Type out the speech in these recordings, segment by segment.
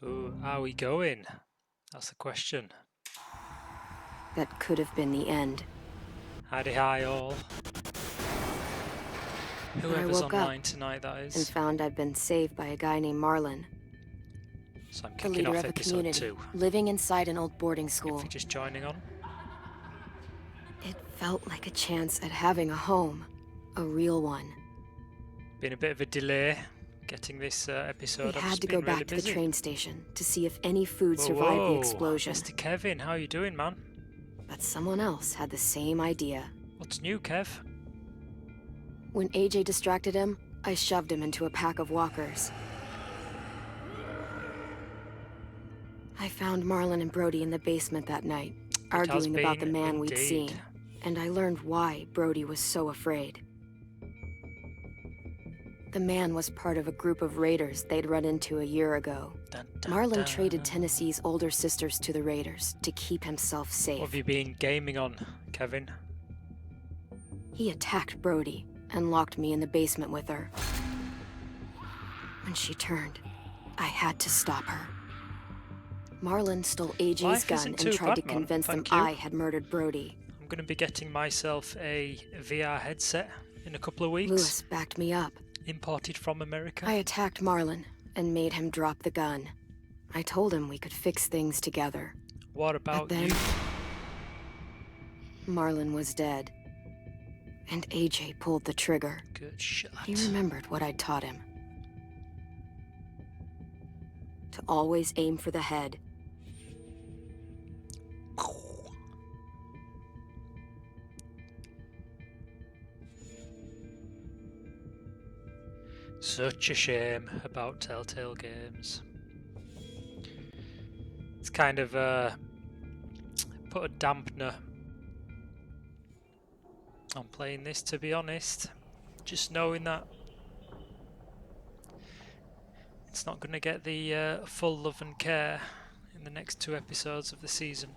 Ooh, how are we going? That's the question. That could have been the end. Howdy hi all. Whoever's online tonight, that And is. found I'd been saved by a guy named Marlon, So I'm the kicking leader off of a episode community, 2. living inside an old boarding school. If you're just joining on. It felt like a chance at having a home, a real one. Been a bit of a delay getting this episode. We I've had just to been go really back to busy. the train station to see if any food Whoa, survived whoa. the explosion. Mr. Kevin, how you doing, man? But someone else had the same idea. What's new, Kev? When AJ distracted him, I shoved him into a pack of walkers. I found Marlon and Brody in the basement that night, arguing about the man we'd seen, and I learned why Brody was so afraid. The man was part of a group of raiders they'd run into a year ago. Dun, dun, Marlon dun. traded Tennessee's older sisters to the raiders to keep himself safe. What have you been gaming on, Kevin? He attacked Brody and locked me in the basement with her. When she turned, I had to stop her. Marlon stole AJ's gun and tried to convince them I had murdered Brody. I'm going to be getting myself a VR headset in a couple of weeks. Lewis backed me up. Imported from America. I attacked Marlon and made him drop the gun. I told him we could fix things together. What about but then, you? Marlon was dead. And AJ pulled the trigger. Good shot. He remembered what I'd taught him. To always aim for the head. Such a shame about Telltale Games. It's kind of put a dampener on playing this, to be honest. Just knowing that it's not going to get the full love and care in the next 2 episodes of the season.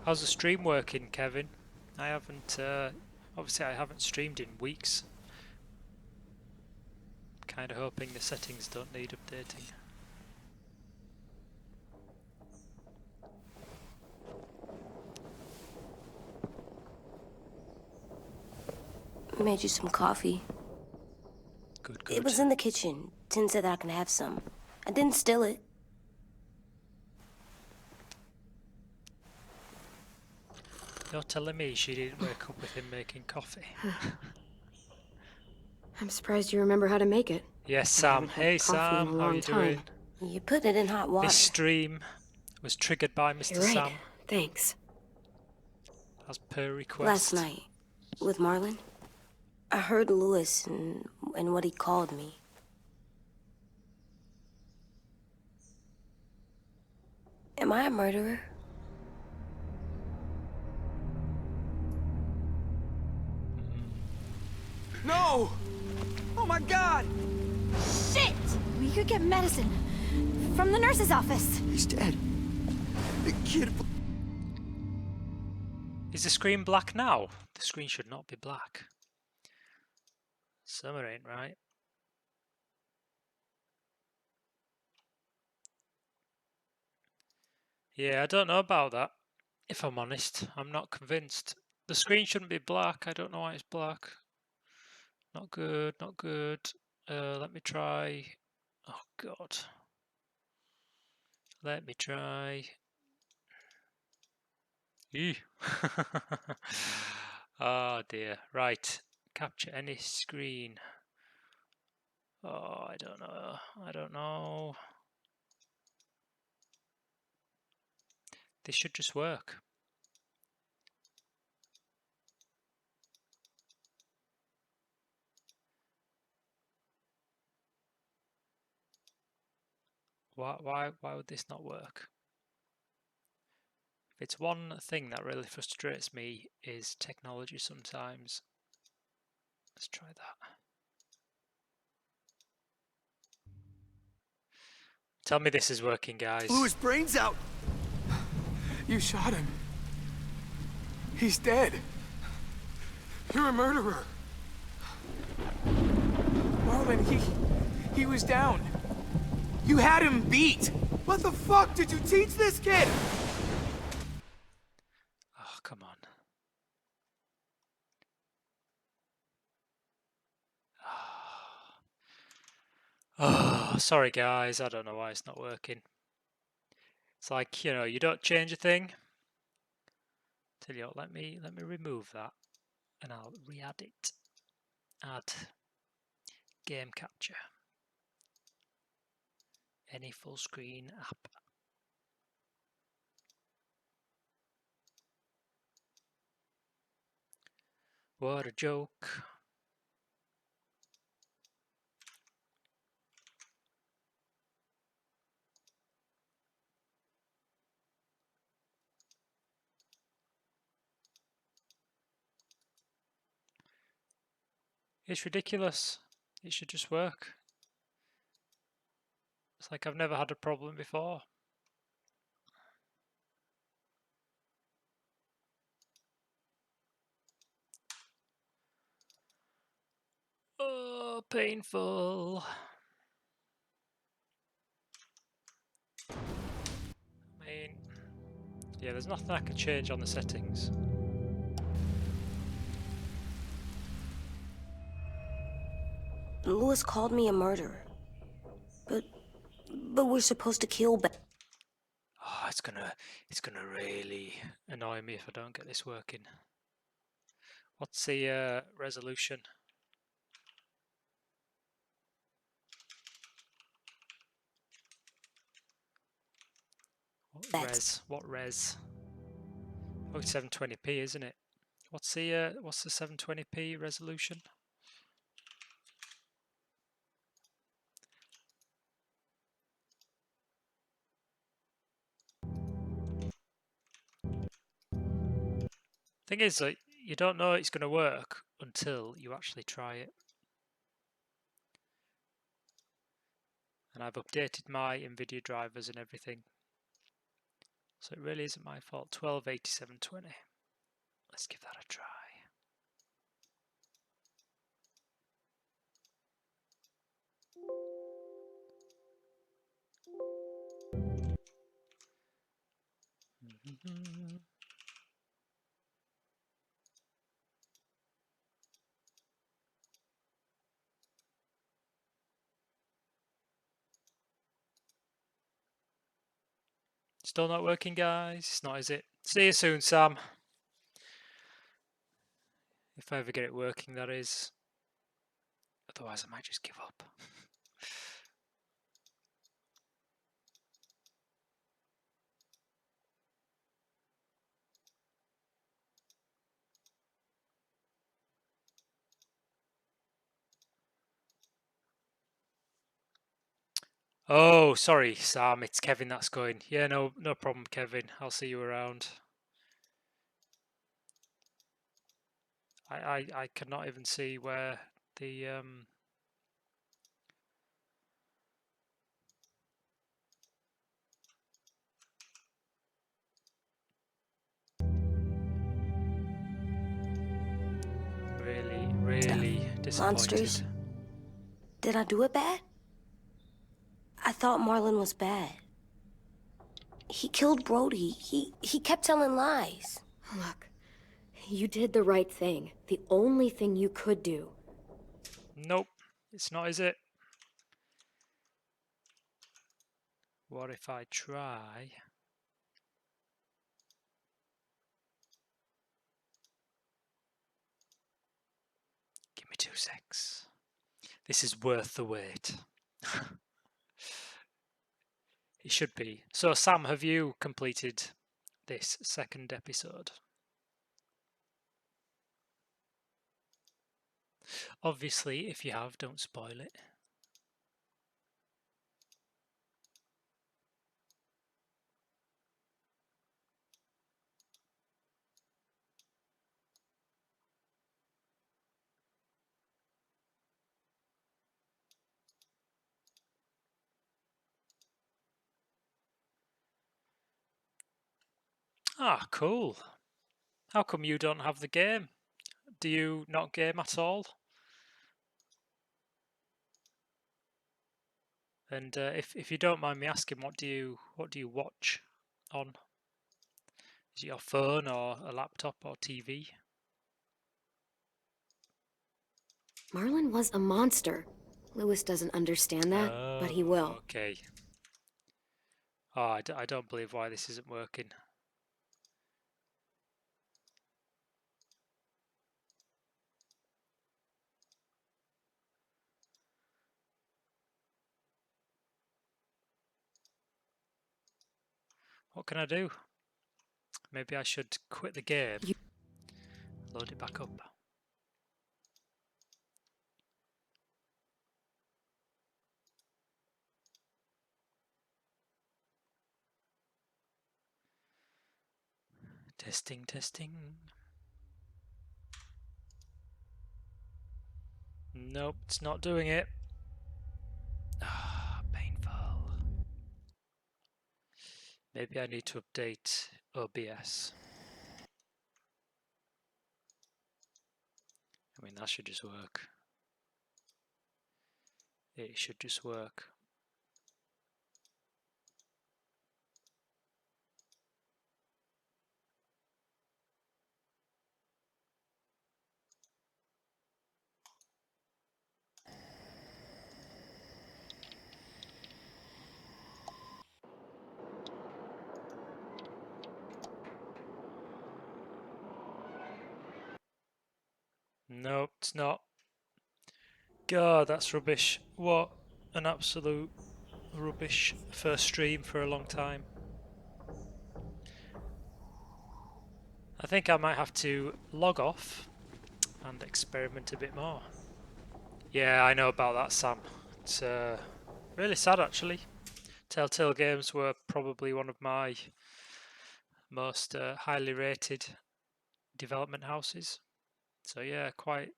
How's the stream working, Kevin? I haven't... Obviously I haven't streamed in weeks. Kinda hoping the settings don't need updating. I made you some coffee. Good, good. It was in the kitchen. Tin said that I can have some. I didn't steal it. You're telling me she didn't wake up with him making coffee? I'm surprised you remember how to make it. Yes, Sam. Hey, Sam. How you doing? You put it in hot water. This stream was triggered by Mr. You're right. Sam. Thanks. As per request. Last night, with Marlon, I heard Lewis and what he called me. Am I a murderer? No! Oh my God! Shit! We could get medicine from the nurse's office. He's dead. The kid... Is the screen black now? The screen should not be black. Summer ain't right. Yeah, I don't know about that. If I'm honest, I'm not convinced. The screen shouldn't be black. I don't know why it's black. Not good, not good. Let me try. Oh God. Let me try. Ew. Oh dear. Right. Capture any screen. Oh, I don't know. I don't know. This should just work. Why would this not work? If it's one thing that really frustrates me is technology sometimes. Let's try that. Tell me this is working, guys. Blew his brains out! You shot him. He's dead. You're a murderer. Marlon, He was down. You had him beat. What the fuck did you teach this kid? Oh, come on. Oh, sorry guys, I don't know why it's not working. It's like, you know, you don't change a thing. Tell you what, let me remove that and I'll re-add it. Add game capture. Any full screen app. What a joke. It's ridiculous. It should just work. It's like I've never had a problem before. Oh, painful. I mean, yeah, there's nothing I can change on the settings. Lewis called me a murderer. But we're supposed to kill Oh, it's gonna really annoy me if I don't get this working. What's the resolution? What res? Oh, it's 720p, isn't it? What's the 720p resolution? Thing is, like, you don't know it's going to work until you actually try it. And I've updated my NVIDIA drivers and everything. So it really isn't my fault. 1280-720. Let's give that a try. Still not working, guys. It's not, is it? See you soon, Sam. If I ever get it working, that is. Otherwise, I might just give up. Oh, sorry, Sam. It's Kevin that's going. Yeah, no problem, Kevin. I'll see you around. I cannot even see where the really disappointed. monsters. Did I do it bad? I thought Marlon was bad. He killed Brody. He kept telling lies. Look, you did the right thing. The only thing you could do. Nope, it's not, is it? What if I try? Give me 2 secs. This is worth the wait. It should be. So, Sam, have you completed this second episode? Obviously, if you have, don't spoil it. Ah, cool. How come you don't have the game? Do you not game at all? And if you don't mind me asking, what do you watch on? Is it your phone or a laptop or TV? Marlon was a monster. Lewis doesn't understand that, but he will. Okay. Oh, I don't believe why this isn't working. What can I do? Maybe I should quit the game. Load it back up. Testing, testing. Nope, it's not doing it. Ah, painful. Maybe I need to update OBS. I mean, that should just work. It should just work. Nope, it's not. God, that's rubbish. What an absolute rubbish first stream for a long time. I think I might have to log off and experiment a bit more. Yeah, I know about that, Sam. It's really sad, actually. Telltale Games were probably one of my most highly rated development houses. So yeah, quite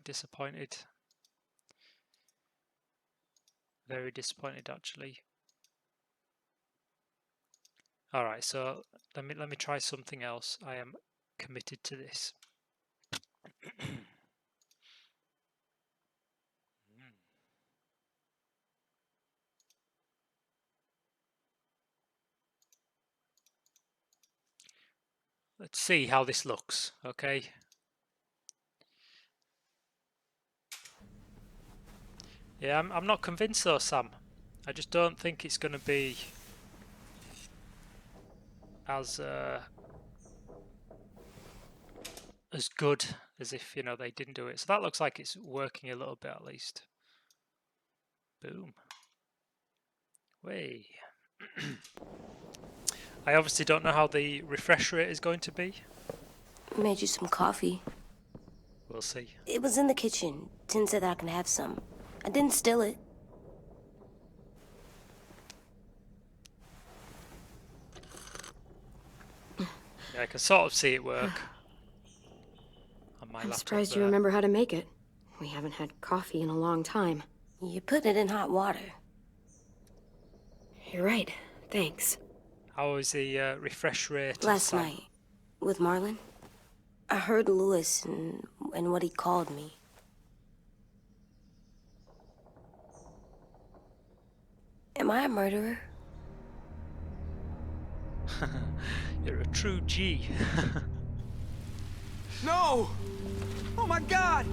disappointed. Very disappointed, actually. All right, so let me try something else. I am committed to this. Let's see how this looks, okay? Yeah, I'm not convinced though, Sam. I just don't think it's going to be as good as if, you know, they didn't do it. So that looks like it's working a little bit at least. Boom. Way. I obviously don't know how the refresh rate is going to be. Made you some coffee. We'll see. It was in the kitchen. Tin said that I can have some. I didn't steal it. Yeah, I can sort of see it work. On my I'm laptop surprised you there. remember how to make it. We haven't had coffee in a long time. You put it in hot water. You're right. Thanks. How was the refresh rate? Last Sam? night, with Marlon, I heard Lewis and what he called me. Am I a murderer? You're a true G. No! Oh my God!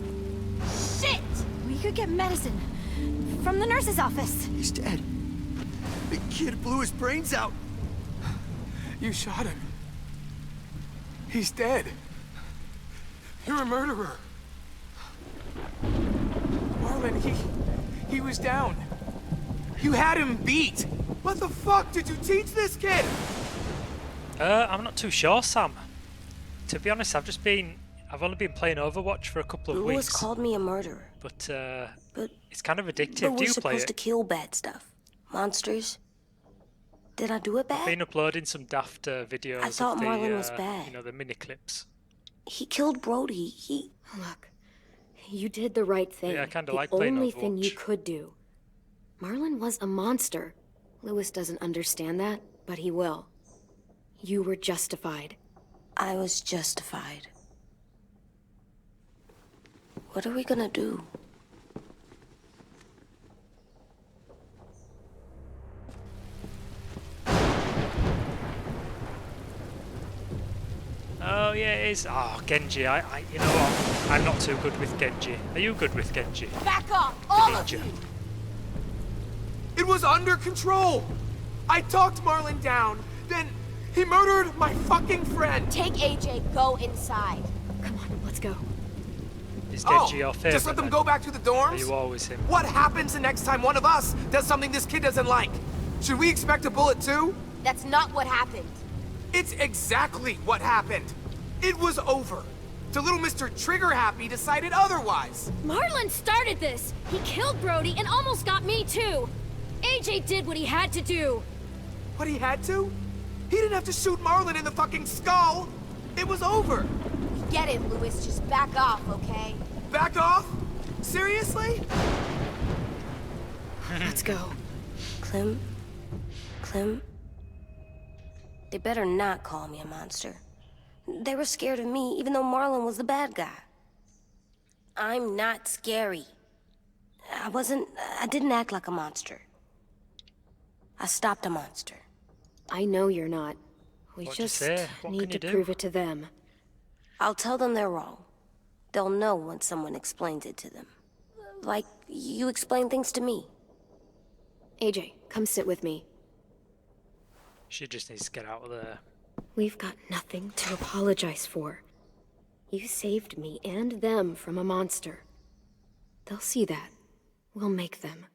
Shit! We could get medicine from the nurse's office. He's dead. The kid blew his brains out. You shot him. He's dead. You're a murderer. Marlon, he was down. You had him beat. What the fuck did you teach this kid? I'm not too sure, Sam. To be honest, I've only been playing Overwatch for a couple of Lewis weeks. called me a murderer. But But it's kind of addictive. But Do we're you play supposed to it? kill bad stuff. Monsters. Did I do it bad? Been uploading some daft videos I thought of the, Marlon was bad. you know, the mini clips. He killed Brody. Look, you did the right thing. Yeah, I kinda the like playing only thing you Overwatch. could do. Marlon was a monster. Lewis doesn't understand that, but he will. You were justified. I was justified. What are we gonna do? Oh yeah, it is. Oh, Genji. You know what? I'm not too good with Genji. Are you good with Genji? Back off, all of Ninja. you! It was under control. I talked Marlon down, then he murdered my fucking friend. Take AJ, go inside. Come on, let's go. Is Genji your favorite? Just let them then? go back to the Are dorms? you always him? What happens the next time one of us does something this kid doesn't like? Should we expect a bullet too? That's not what happened. It's exactly what happened. It was over. The little Mr. Trigger Happy decided otherwise. Marlon started this. He killed Brody and almost got me too. AJ did what he had to do. What he had to? He didn't have to shoot Marlon in the fucking skull. It was over. Get it, Lewis. Just back off, okay? Back off? Seriously? Let's go. Clem? They better not call me a monster. They were scared of me, even though Marlon was the bad guy. I'm not scary. I didn't act like a monster. I stopped a monster. I know you're not. We What'd you just say? What need can to you do? prove it to them. I'll tell them they're wrong. They'll know when someone explains it to them. Like you explain things to me. AJ, come sit with me. She just needs to get out of there. We've got nothing to apologize for. You saved me and them from a monster. They'll see that. We'll make them.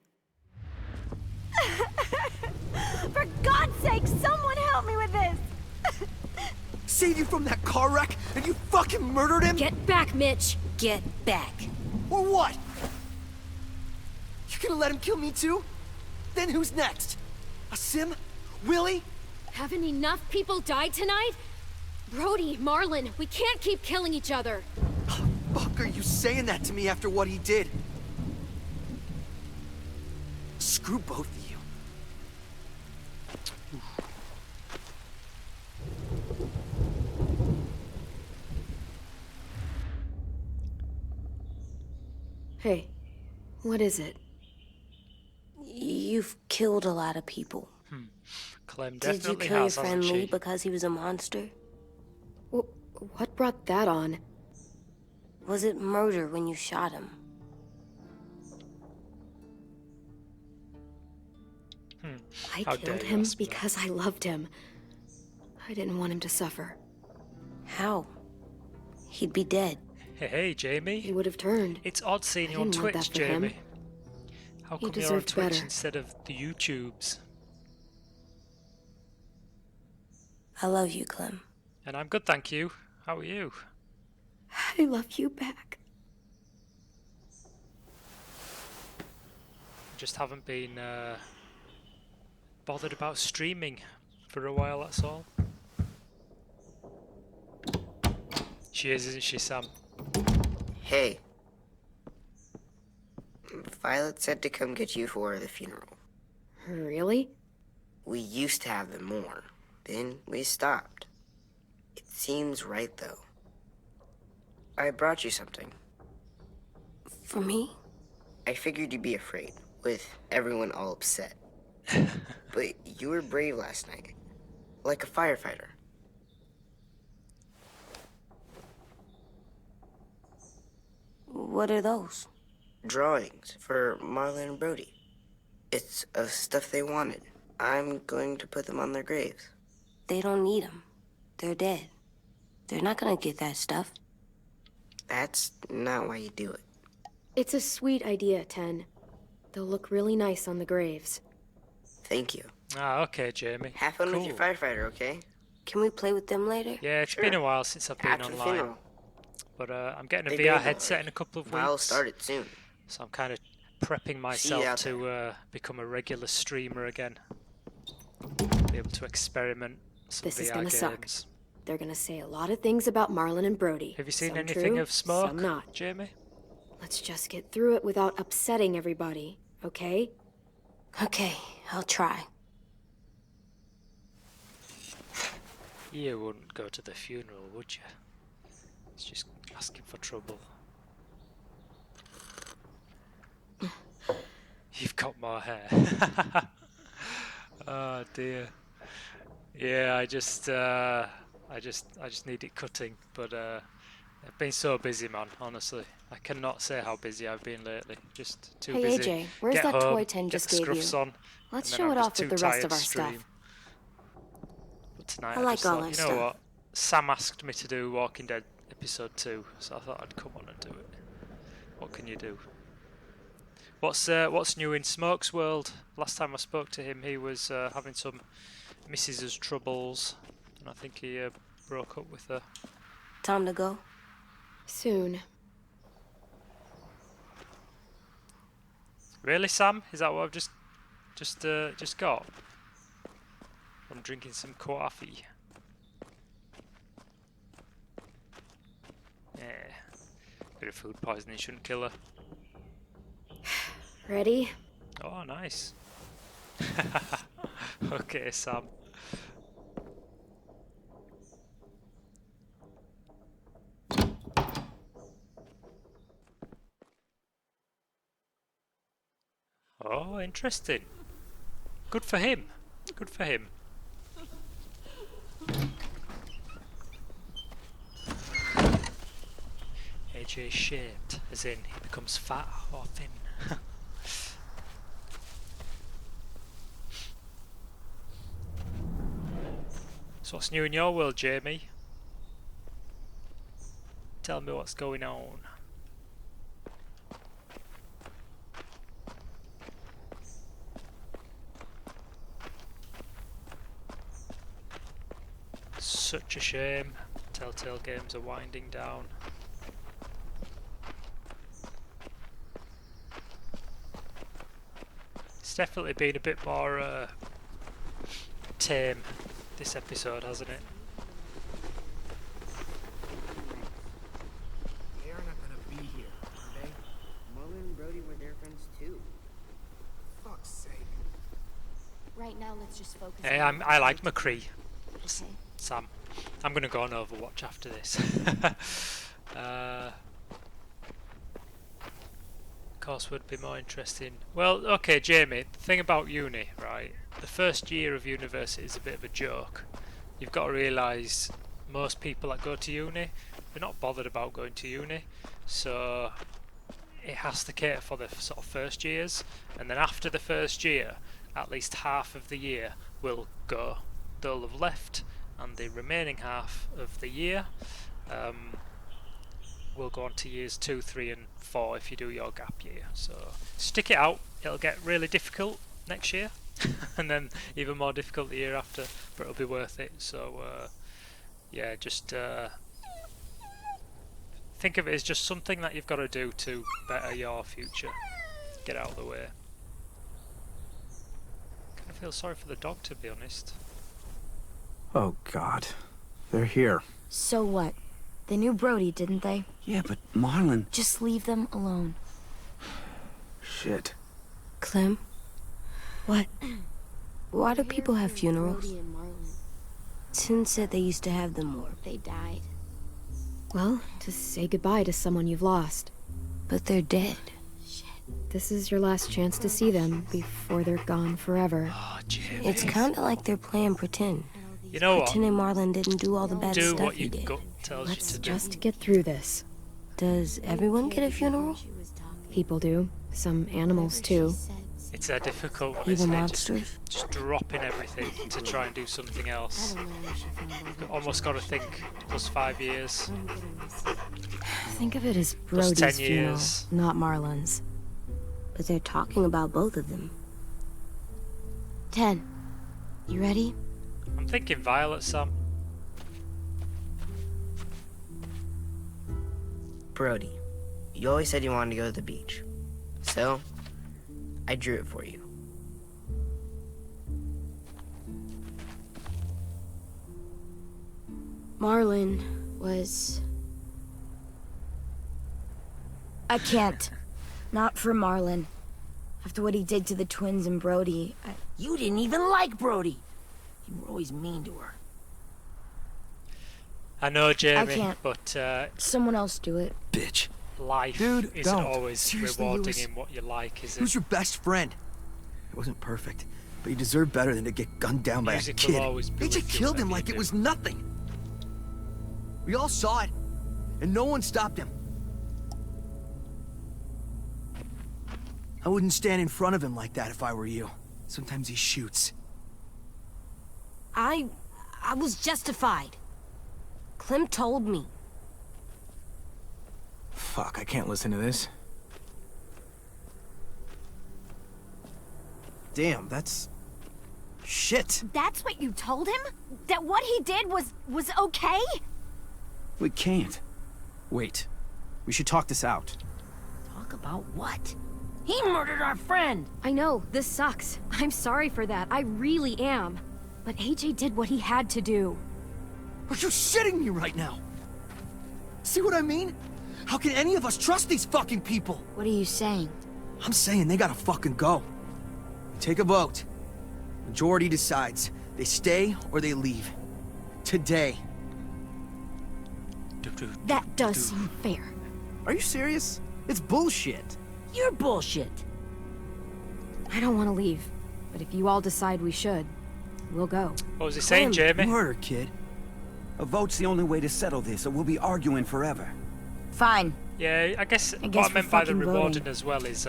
For God's sake, someone help me with this! Saved you from that car wreck and you fucking murdered him? Get back, Mitch! Get back. Or what? You gonna let him kill me too? Then who's next? A Sim? Willie? Haven't enough people died tonight? Brody, Marlon, we can't keep killing each other. Fuck are you saying that to me after what he did? Screw both of you. Hey, what is it? You've killed a lot of people. Clem Did you definitely kill your has, friend hasn't Lee she? because he was a monster? What brought that on? Was it murder when you shot him? I How killed dare you him ask me that. because I loved him. I didn't want him to suffer. How? He'd be dead. Hey, Jamie. He would have turned. It's odd seeing I you on didn't want Twitch, that for him. Jamie. How He come you're on deserved Twitch better. instead of the YouTubes? I love you, Clem. And I'm good, thank you. How are you? I love you back. Just haven't been bothered about streaming for a while, that's all. She is, isn't she, Sam? Hey. Violet said to come get you for the funeral. Really? We used to have them more. Then we stopped. It seems right, though. I brought you something. For me? I figured you'd be afraid, with everyone all upset. But you were brave last night. Like a firefighter. What are those? Drawings for Marlon and Brody. It's of stuff they wanted. I'm going to put them on their graves. They don't need them. They're dead. They're not gonna get that stuff. That's not why you do it. It's a sweet idea, Ten. They'll look really nice on the graves. Thank you. Ah, okay, Jamie. Have fun with your Cool. firefighter, okay? Can we play with them later? Yeah, it's been a while since I've been After the online. funeral. But I'm getting a They VR bailed headset already. in a couple of I'll weeks. start it soon. So I'm kind of prepping you myself out to become a regular streamer again. Be able to experiment some This is VR gonna games. suck. They're gonna say a lot of things about Marlon and Brody. Have you seen Some anything true, of Smoke, some not. Jamie? Let's just get through it without upsetting everybody, okay? Okay, I'll try. You wouldn't go to the funeral, would you? It's just asking for trouble. You've got more hair. Oh dear. Yeah, I just I just need it cutting. But I've been so busy, man. Honestly, I cannot say how busy I've been lately. Just too Hey busy. AJ, where's Get that home, toy tin get just the gave you? scruffs on, Let's and then show I'm it just off with too the rest tired of our to stuff. stream. But tonight I I like just all thought, that you know stuff. what? Sam asked me to do Walking Dead episode 2, so I thought I'd come on and do it. What can you do? What's new in Smoke's world? Last time I spoke to him, he was having some missus's troubles, and I think he broke up with her. Time to go? Soon. Really, Sam? Is that what I've just got? I'm drinking some coffee. Yeah, bit of food poisoning shouldn't kill her. Ready? Oh, nice. Okay, Sam. Oh, interesting. Good for him. Good for him. AJ shaped, as in he becomes fat or thin. So what's new in your world, Jamie? Tell me what's going on. Such a shame. Telltale Games are winding down. It's definitely been a bit more tame this episode, hasn't it? They're not gonna be here, are they? Mullen and Brody were their friends too. Fuck's sake. Right now, let's just focus. Hey, on I like McCree. Okay. Sam, I'm gonna go on Overwatch after this. Of course, would be more interesting. Well, okay, Jamie. The thing about uni, right? The first year of university is a bit of a joke. You've got to realise most people that go to uni, they're not bothered about going to uni, so it has to cater for the sort of first years, and then after the first year, at least half of the year will go. They'll have left, and the remaining half of the year will go on to years 2, 3 and 4 if you do your gap year. So stick it out. It'll get really difficult next year and then even more difficult the year after, but it'll be worth it. So yeah, just think of it as just something that you've got to do to better your future. Get out of the way. I feel sorry for the dog, to be honest. Oh, God. They're here. So what? They knew Brody, didn't they? Yeah, but Marlon... Just leave them alone. Shit. Clem? What? Why do people have funerals? Brody and Marlon, Tin said they used to have them more. they died. Well, to say goodbye to someone you've lost. But they're dead. This is your last chance to see them before they're gone forever. Oh, Jamie. It's kinda like they're playing pretend. You know what? Pretending Marlon didn't do all the bad Do stuff what he your did. gut tells Let's you to do. just get through this. Does everyone get a funeral? People do. Some animals too. It's difficult when Even it's monsters? just dropping everything to try and do something else. You've almost got to think plus 5 years. Think of it as Plus 10 Brody's funeral, years. not Marlon's. But they're talking about both of them. 10. You ready? I'm thinking Violet, Sam. Brody, you always said you wanted to go to the beach. So, I drew it for you. Marlon was... I can't. Not for Marlon. After what he did to the twins and Brody, You didn't even like Brody. You were always mean to her. I know, Jamie, can't. but someone else do it. Bitch. life Dude, isn't don't. always Seriously, rewarding Lewis. in what you like, is He was it? your best friend. It wasn't perfect, but you deserve better than to get gunned down by a Music will kid. always be They just with you killed at him the like end it was of- nothing. We all saw it, and no one stopped him. I wouldn't stand in front of him like that if I were you. Sometimes he shoots. I was justified. Clem told me. Fuck, I can't listen to this. Damn, that's... shit. That's what you told him? That what he did was okay? We can't. Wait. We should talk this out. Talk about what? He murdered our friend! I know, this sucks. I'm sorry for that, I really am. But AJ did what he had to do. Are you shitting me right now? See what I mean? How can any of us trust these fucking people? What are you saying? I'm saying they gotta fucking go. Take a vote. Majority decides. They stay or they leave. Today. That does seem fair. Are you serious? It's bullshit. You're bullshit. I don't want to leave, but if you all decide we should, we'll go. What was he saying, Jamie? Murder, kid. A vote's the only way to settle this, or we'll be arguing forever. Fine. Yeah, I guess I what guess I meant we're by the fucking rewarding voting. as well is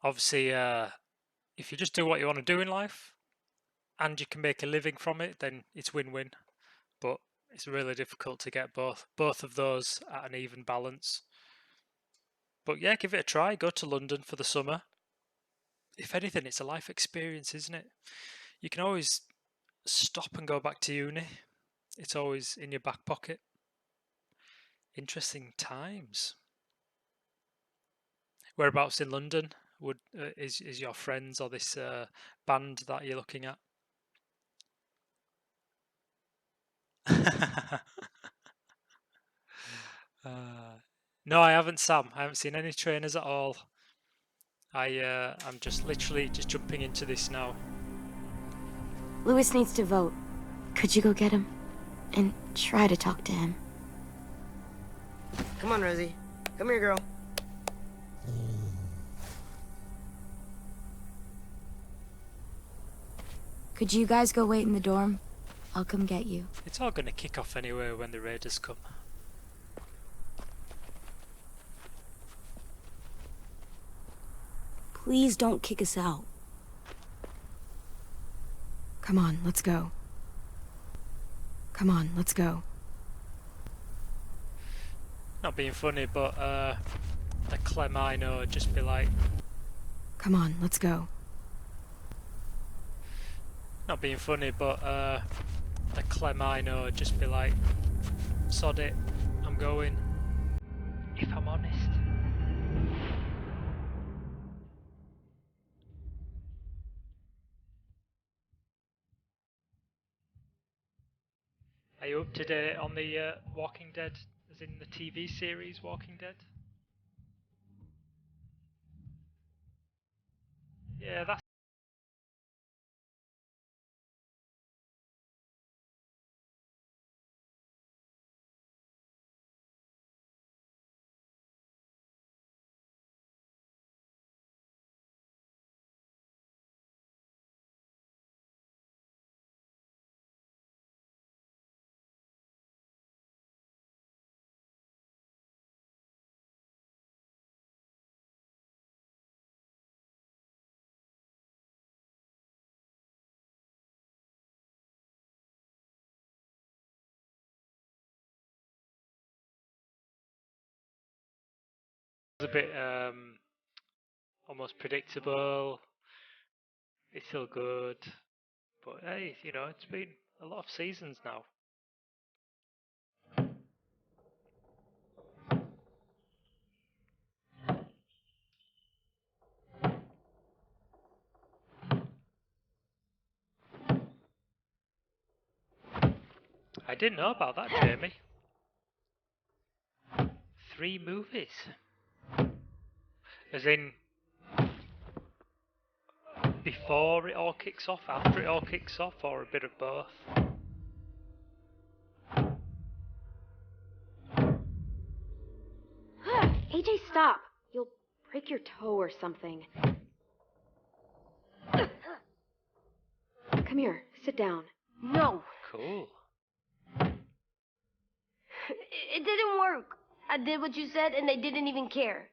obviously if you just do what you want to do in life and you can make a living from it, then it's win-win. But it's really difficult to get both of those at an even balance. But yeah, give it a try. Go to London for the summer. If anything, it's a life experience, isn't it? You can always stop and go back to uni. It's always in your back pocket. Interesting times. Whereabouts in London is your friends or this band that you're looking at? No, I haven't, Sam. I haven't seen any trainers at all. I'm just literally just jumping into this now. Lewis needs to vote. Could you go get him? And try to talk to him. Come on, Rosie. Come here, girl. Could you guys go wait in the dorm? I'll come get you. It's all going to kick off anyway when the Raiders come. Please don't kick us out. Come on, let's go. Come on, let's go. Not being funny, but the Clem I know would just be like... Come on, let's go. Not being funny, but the Clem I know would just be like... Sod it, I'm going. If I'm honest. Are you up to date on the Walking Dead, as in the TV series Walking Dead? Yeah, that's... a bit almost predictable. It's still good, but hey, you know, it's been a lot of seasons now. I didn't know about that, Jamie. 3 movies. As in, before it all kicks off, after it all kicks off, or a bit of both? AJ, stop. You'll break your toe or something. Come here, sit down. No. Cool. It didn't work. I did what you said, and they didn't even care.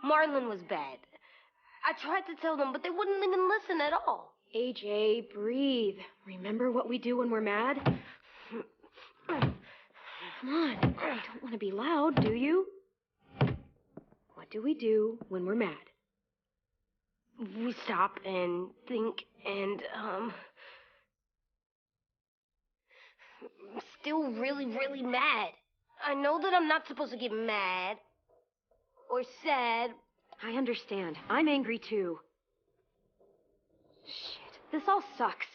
Marlon was bad. I tried to tell them, but they wouldn't even listen at all. AJ, breathe. Remember what we do when we're mad? Come on. You don't want to be loud, do you? What do we do when we're mad? We stop and think and, I'm still really, really mad. I know that I'm not supposed to get mad or sad. I understand. I'm angry too. Shit, this all sucks.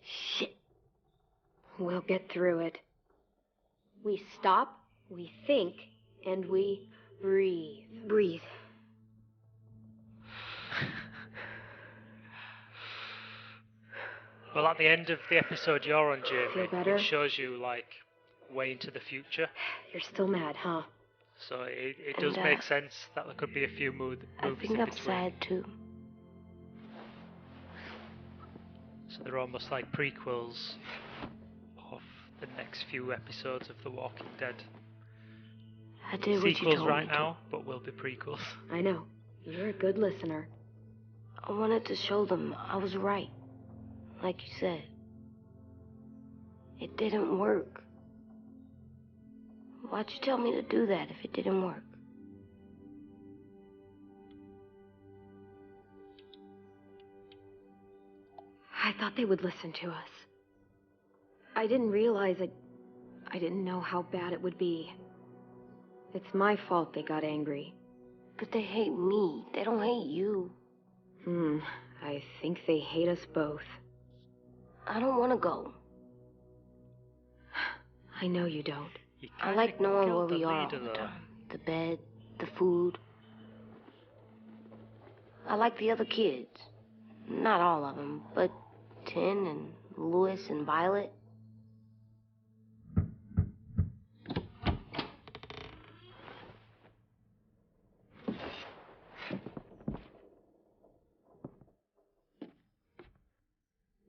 Shit. We'll get through it. We stop, we think, and we breathe. Breathe. Well, at the end of the episode you're on, Feel Jamie, better? it shows you like way into the future. You're still mad, huh? So it does And, make sense that there could be a few movies I in think I'm between. sad too. So they're almost like prequels of the next few episodes of The Walking Dead. I did what you Sequels told right me now, but will be prequels. I know. You're a good listener. to. I wanted to show them I was right. Like you said. It didn't work. Why'd you tell me to do that if it didn't work? I thought they would listen to us. I didn't realize I didn't know how bad it would be. It's my fault they got angry. But they hate me. They don't hate you. I think they hate us both. I don't want to go. I know you don't. You I kinda like knowing where killed the we are all leader, the though. time. The bed, the food. I like the other kids. Not all of them, but Tin and Louis and Violet.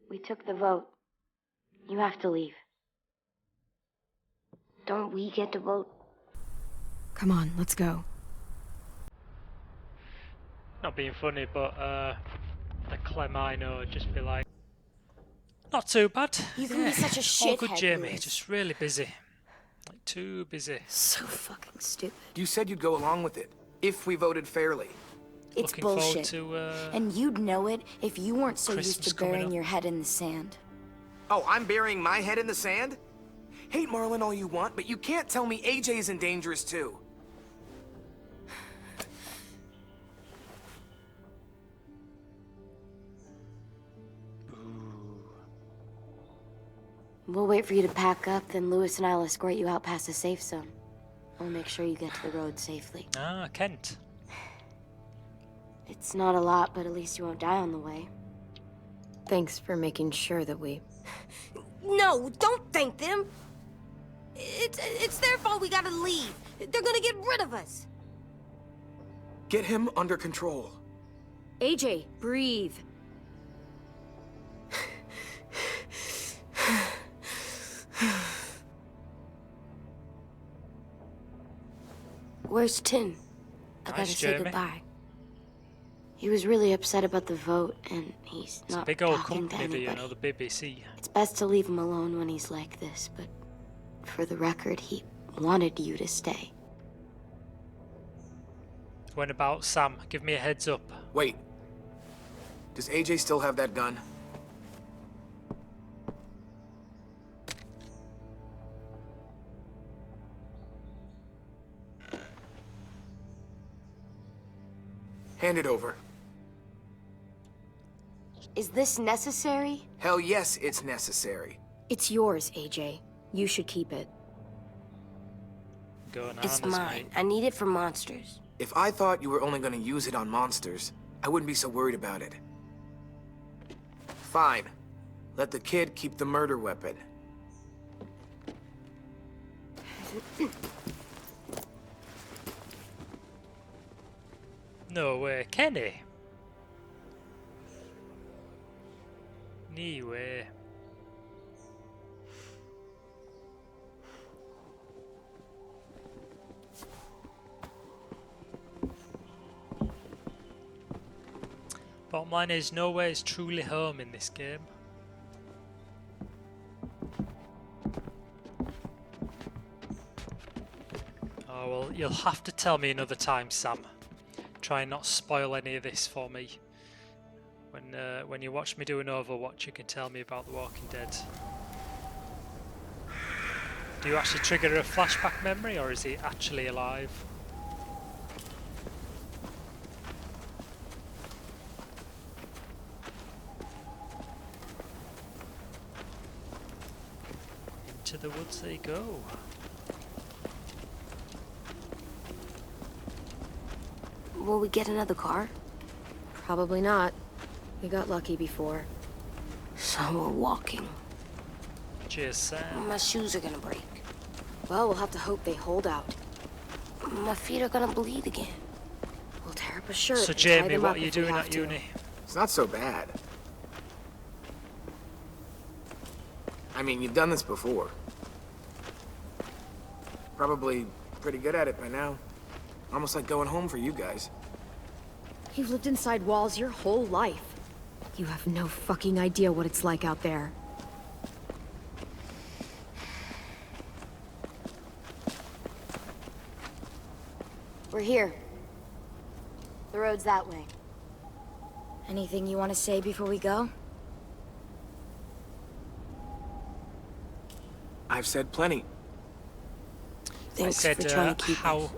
We took the vote. You have to leave. Don't we get to vote? Come on, let's go. Not being funny, but the Clem I know would just be like, not too bad. You can be such a All good, shithead, Jamie. Louis. Just really busy. Like, too busy. So fucking stupid. You said you'd go along with it, if we voted fairly. It's Looking forward bullshit. to And you'd know it if you weren't so used Christmas to coming burying up. your head in the sand. Oh, I'm burying my head in the sand? Hate Marlon all you want, but you can't tell me AJ's in dangerous too. We'll wait for you to pack up, then Louis and I'll escort you out past the safe zone. We'll make sure you get to the road safely. Ah, Kent. It's not a lot, but at least you won't die on the way. Thanks for making sure that we... No, don't thank them. It's their fault we gotta leave. They're gonna get rid of us. Get him under control. AJ, breathe. Where's Tin? I gotta Nice, say Jamie. goodbye. He was really upset about the vote, and he's It's a not big old talking to company, you anybody. know, the BBC. It's best to leave him alone when he's like this, but for the record, he wanted you to stay. When about Sam, give me a heads up. Wait. Does AJ still have that gun? Hand it over. Is this necessary? Hell yes, it's necessary. It's yours, AJ. You should keep it. Going on, It's mine. I need it for monsters. If I thought you were only gonna use it on monsters, I wouldn't be so worried about it. Fine. Let the kid keep the murder weapon. No way, Kenny. No way. Bottom line is, nowhere is truly home in this game. Oh well, you'll have to tell me another time, Sam. Try and not spoil any of this for me. When you watch me do an Overwatch, you can tell me about The Walking Dead. Do you actually trigger a flashback memory, or is he actually alive? Into the woods they go. Will we get another car? Probably not. We got lucky before. So we're walking. Cheers, Sam. My shoes are gonna break. Well, we'll have to hope they hold out. My feet are gonna bleed again. We'll tear up a shirt So and tie Jamie, them what up are you if we doing have at to. uni? It's not so bad. I mean, you've done this before. Probably pretty good at it by now. Almost like going home for you guys. You've lived inside walls your whole life. You have no fucking idea what it's like out there. We're here. The road's that way. Anything you want to say before we go? I've said plenty. Thanks I said, for trying to keep how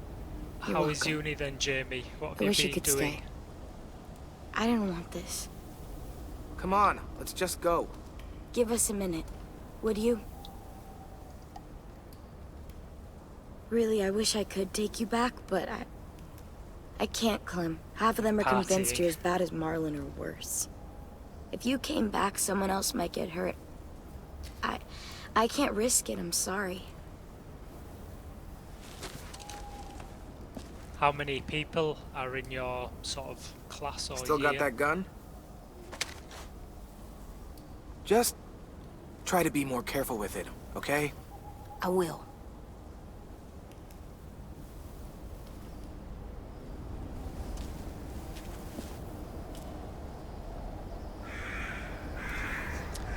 is welcome. uni then, Jamie? What have I you wish you been could doing? stay. I didn't want this. Come on, let's just go. Give us a minute, would you? Really, I wish I could take you back, but I can't, Clem. Half of them are convinced Partying. you're as bad as Marlon or worse. If you came back, someone else might get hurt. I can't risk it, I'm sorry. How many people are in your sort of class or Still year? got that gun? Just try to be more careful with it, okay? I will.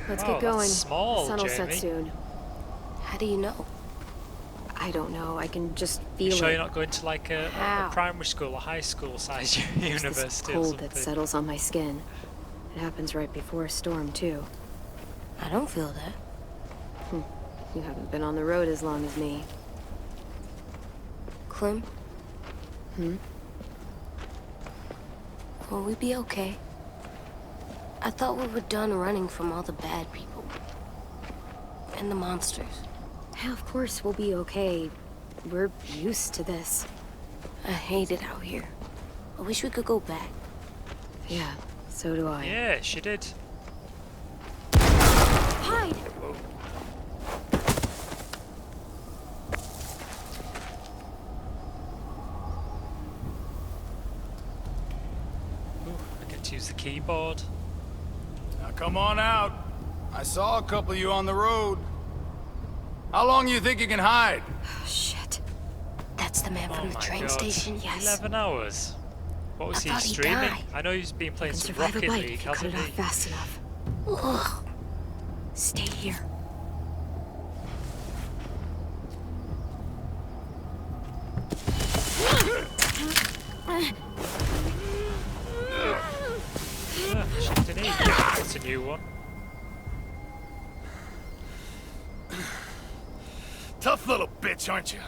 Let's Oh, get going. that's small, the sun will Jamie. set soon. How do you know? I don't know. I can just You feel sure it. you're not going to like a How? primary school or high school size There's university this or cold something? that settles on my skin. It happens right before a storm, too. I don't feel that. You haven't been on the road as long as me. Clem? Will we be okay? I thought we were done running from all the bad people. And the monsters. Yeah, of course we'll be okay. We're used to this. I hate it out here. I wish we could go back. Yeah, so do I. Yeah, she did. Hide! Ooh, I get to use the keyboard. Now come on out. I saw a couple of you on the road. How long you think you can hide? Oh, shit. That's the man Oh from the my train God. station? Yes. 11 hours. What was I he thought he streaming? died. I know he's been playing Can some survive Rocket a bite League, if you cut hasn't it off he? fast enough. Ugh. Stay here. Shift an E. That's a new one. Tough little bitch, aren't you?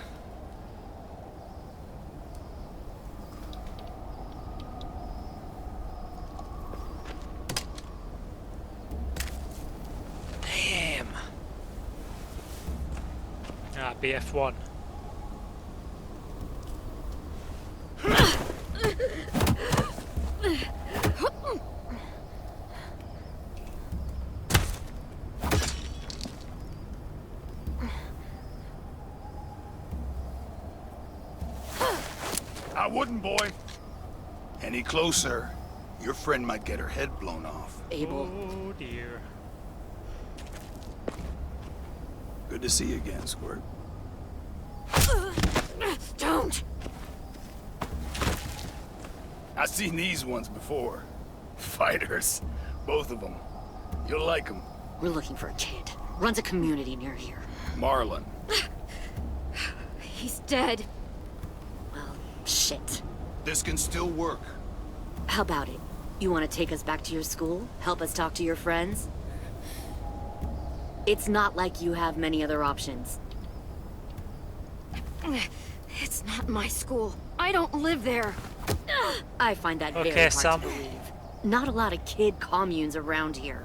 Damn. Ah, BF1. I wouldn't, boy. Any closer, your friend might get her head blown off. Oh dear. Good to see you again, Squirt. Don't! I've seen these ones before. Fighters. Both of them. You'll like them. We're looking for a kid. Runs a community near here. Marlon. He's dead. Well, shit. This can still work. How about it? You want to take us back to your school? Help us talk to your friends? It's not like you have many other options. It's not my school. I don't live there. I find that very Okay, hard Sam. to believe. Not a lot of kid communes around here.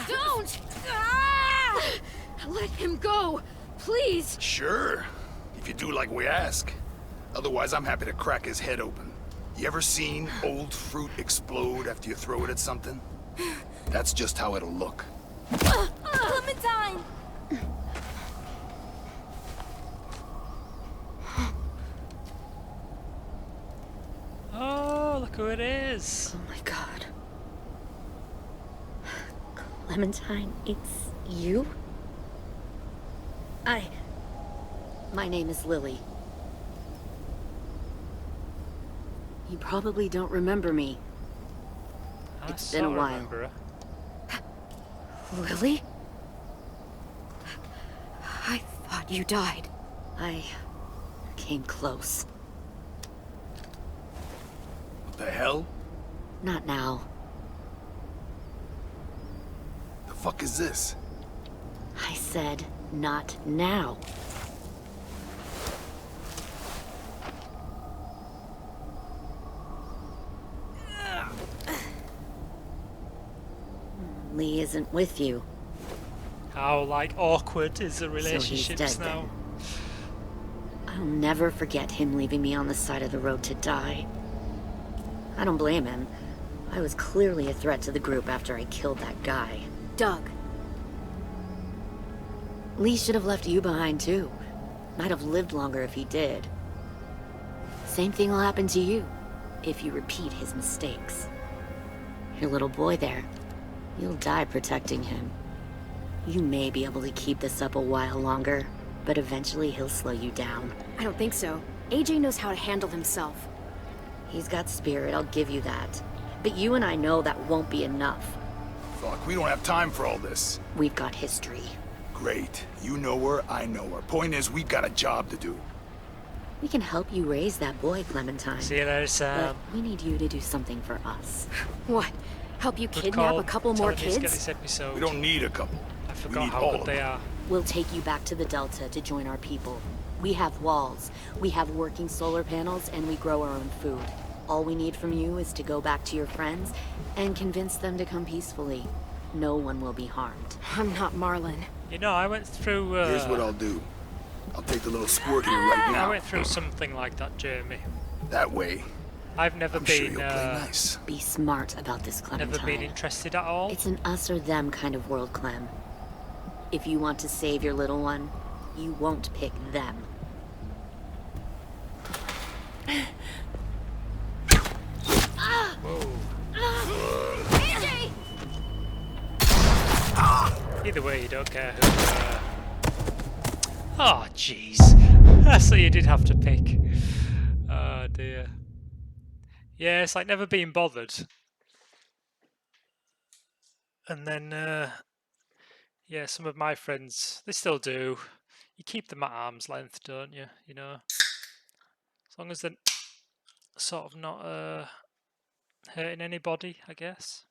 Don't! Ah! Let him go, please. Sure. If you do like we ask. Otherwise, I'm happy to crack his head open. You ever seen old fruit explode after you throw it at something? That's just how it'll look. Clementine! Oh, look who it is. Oh my god. Clementine, it's you? My name is Lily. You probably don't remember me. It's been a while. Remember her. Lily? I thought you died. I came close. What the hell? Not now. The fuck is this? I said, not now. Lee isn't with you. How, like, awkward is the So he's relationships dead now? then. I'll never forget him leaving me on the side of the road to die. I don't blame him. I was clearly a threat to the group after I killed that guy. Doug. Lee should have left you behind too. Might have lived longer if he did. Same thing will happen to you, if you repeat his mistakes. Your little boy there, you'll die protecting him. You may be able to keep this up a while longer, but eventually he'll slow you down. I don't think so. AJ knows how to handle himself. He's got spirit, I'll give you that. But you and I know that won't be enough. Fuck, we don't have time for all this. We've got history. Great. You know her, I know her. Point is, we've got a job to do. We can help you raise that boy, Clementine. See you later, Sam. But we need you to do something for us. What? Help you Good kidnap call. a couple Tell more him he's got kids? this episode. We don't need a couple. I We forgot need how all good of they them. are. We'll take you back to the Delta to join our people. We have walls, we have working solar panels, and we grow our own food. All we need from you is to go back to your friends and convince them to come peacefully. No one will be harmed. I'm not Marlon. You know, I went through... Here's what I'll do. I'll take the little squirt here right I now. went through something like that, Jeremy. That way, I've never I'm sure been... you'll play nice. Be smart about this, Clementine. never been interested at all. It's an us or them kind of world, Clem. If you want to save your little one, you won't pick them. AJ! Either way, you don't care who... Oh, jeez. So you did have to pick. Oh, dear. Yeah, it's like never being bothered. And then, yeah, some of my friends, they still do. You keep them at arm's length, don't you? You know? As long as they're sort of not hurting anybody, I guess.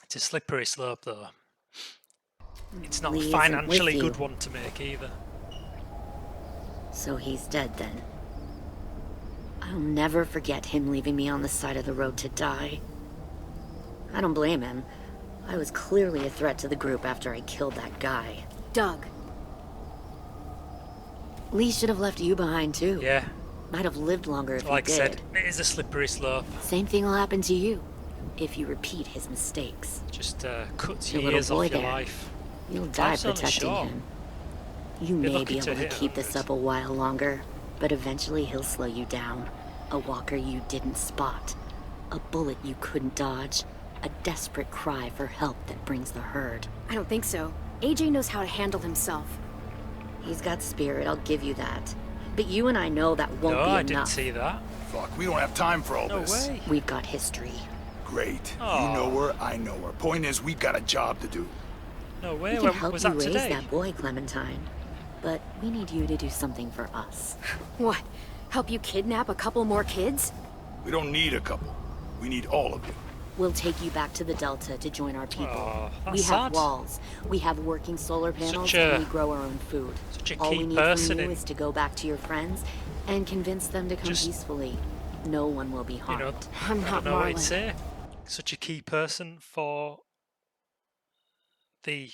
It's a slippery slope, though. It's not a Lee isn't financially with good you. one to make either. So he's dead then. I'll never forget him leaving me on the side of the road to die. I don't blame him. I was clearly a threat to the group after I killed that guy. Doug. Lee should have left you behind too. Yeah, Might have lived longer if like I he said, did. it is a slippery slope. Same thing will happen to you if you repeat his mistakes. Just cuts Your little years off boy your there. life. You'll die Life's only protecting short. him. You Be may lucky be to able to hit keep this 100. up a while longer, but eventually he'll slow you down. A walker you didn't spot. A bullet you couldn't dodge. A desperate cry for help that brings the herd. I don't think so. AJ knows how to handle himself. He's got spirit, I'll give you that. But you and I know that won't be enough. No, I didn't see that. Fuck, we don't have time for all No this. way. We've got history. Great. Aw. You know her, I know her. Point is, we've got a job to do. No way. We can When help was you that raise today? that boy, Clementine. But we need you to do something for us. What? Help you kidnap a couple more kids? We don't need a couple. We need all of you. We'll take you back to the Delta to join our people. Aw, We that's have sad. walls, we have working solar panels, Such a- and we grow our own food. Such a All key we need person from you in- is to go back to your friends and convince them to come Just- peacefully. No one will be You harmed. know, I'm I not don't know what you'd Marlon. say. Such a key person for the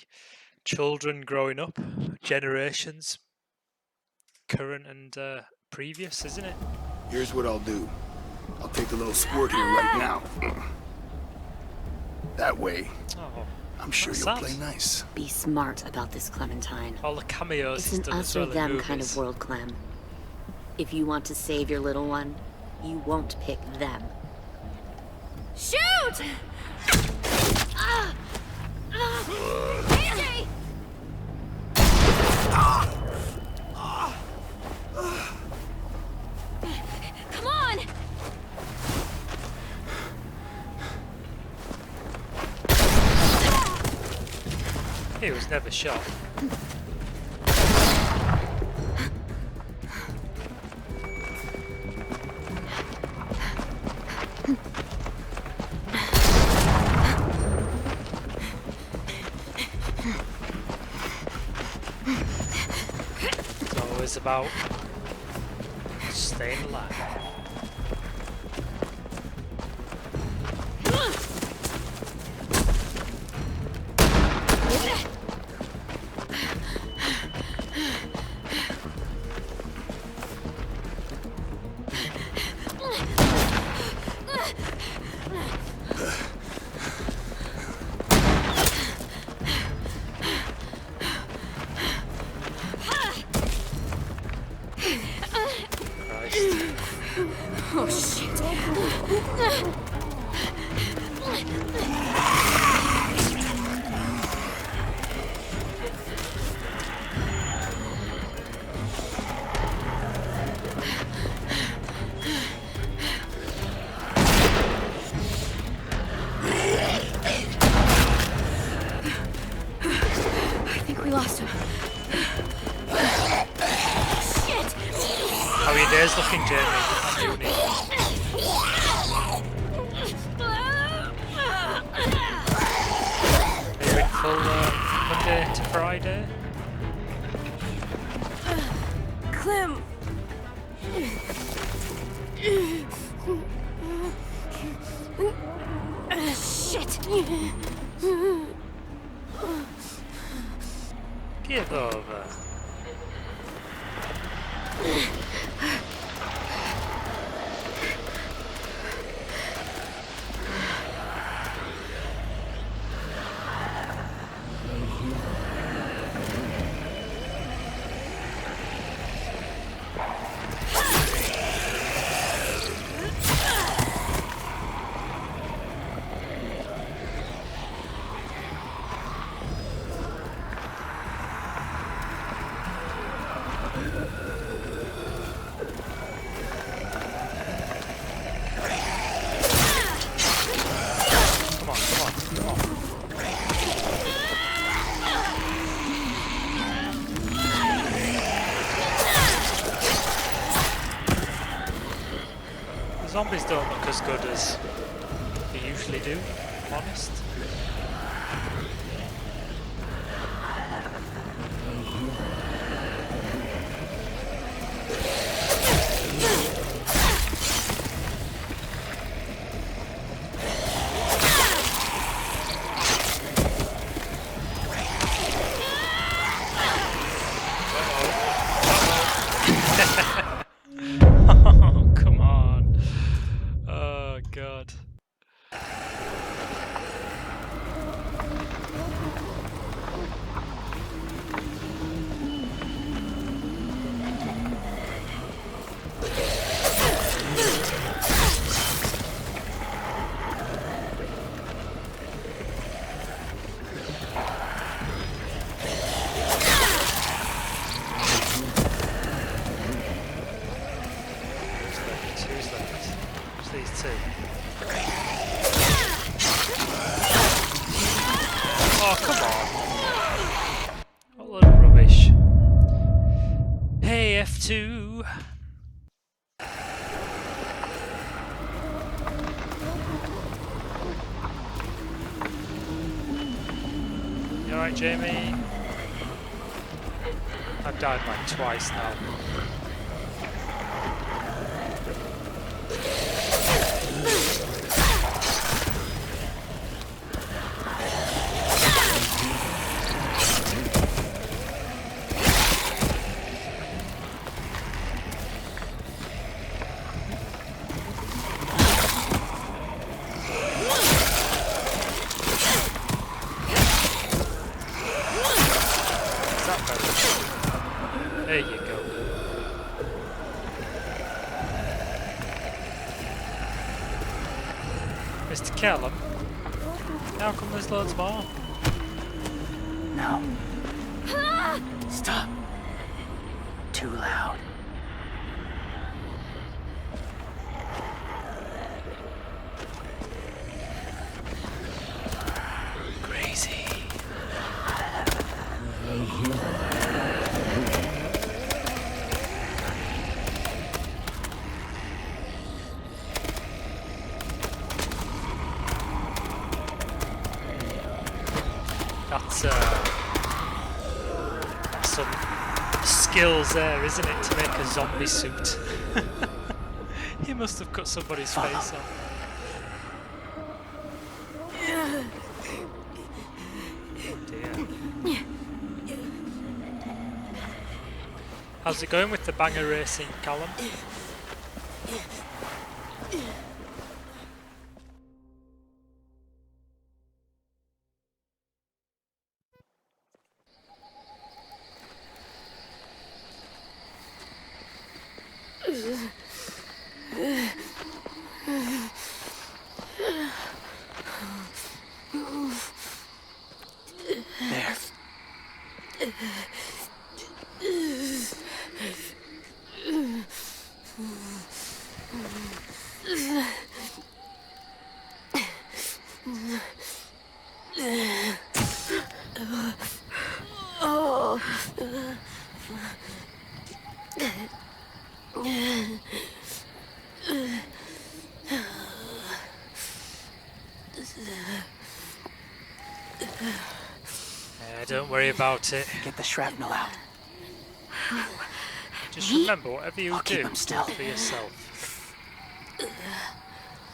children growing up, generations, current and previous, isn't it? Here's what I'll do. I'll take the little squirt here right now. That way, Oh, I'm sure that's you'll sad. play nice. Be smart about this, Clementine. All the cameos It's he's an done us as or well in them movies. kind of world, Clem. If you want to save your little one, you won't pick them. Shoot! AJ! Come on! He was never shot. It's always about staying alive. Christ. Oh, shit. I think we lost him. Shit! How are your days looking, Jamie? On uni? Are you in full Monday to Friday? Clem! Shit! Give over. Come on, come on, come on. The zombies don't look as good as they usually do, if I'm honest. Oh, come on. Oh, God. 2. You alright, Jamie? I've died like twice now. There you go. Mr. Callum, how come there's loads more? No. Stop. Too loud. Crazy. That's some skills there, isn't it, to make a zombie suit? He must have cut somebody's face off. Oh dear. How's it going with the banger racing, Callum? Don't worry about it. Get the shrapnel out. Just remember, whatever you do, keep 'em still. do it for yourself.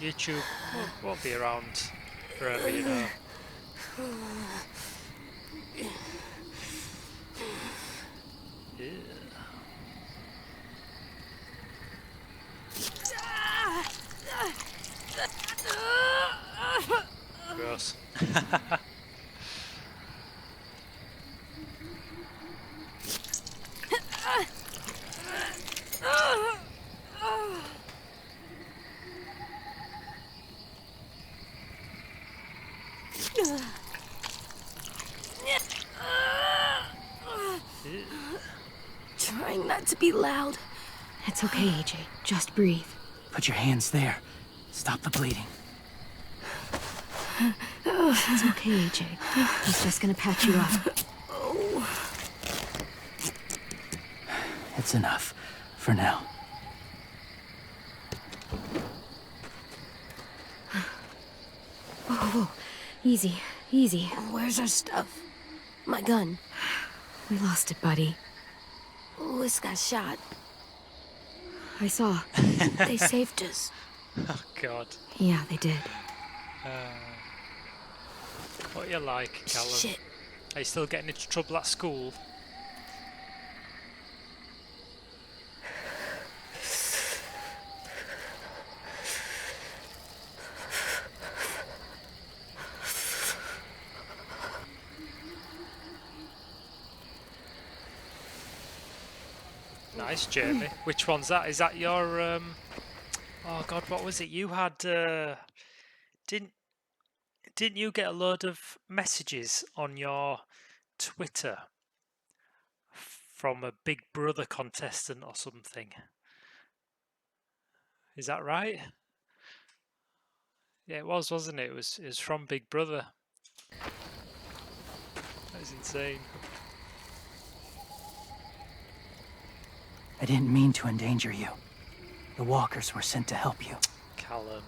YouTube won't be around forever, you know. Yeah. Gross. Trying not to be loud. It's okay, AJ. Just breathe. Put your hands there. Stop the bleeding. It's okay, AJ. He's just gonna patch you up. It's enough. For now. Whoa, whoa. Easy, easy. Where's our stuff? My gun. We lost it, buddy. Lewis got shot. I saw. They saved us. Oh God. Yeah, they did. What you like, Callum? Shit. Are you still getting into trouble at school? Nice, Jamie. Which one's that? Is that your oh God, what was it? You had didn't you get a load of messages on your Twitter from a Big Brother contestant or something? Is that right? Yeah, it was, wasn't it? It was from Big Brother. That was insane. I didn't mean to endanger you. The walkers were sent to help you. Callum.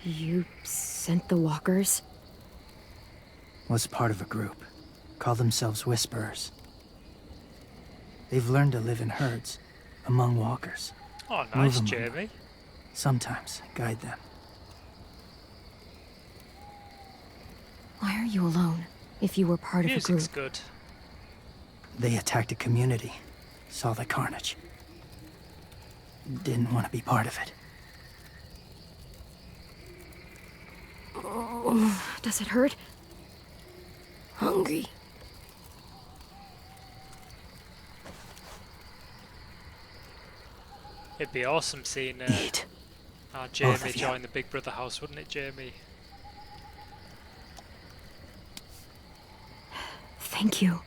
You sent the walkers? Was part of a group. Call themselves Whisperers. They've learned to live in herds, among walkers. Oh, Move nice, among Jamie. them. Sometimes guide them. Why are you alone, if you were part of a Music's group? good. They attacked a community. Saw the carnage. Didn't want to be part of it. Oh, does it hurt? Hungry. It'd be awesome seeing Eat. Jamie Both of you. join the Big Brother house, wouldn't it, Jamie? Thank you.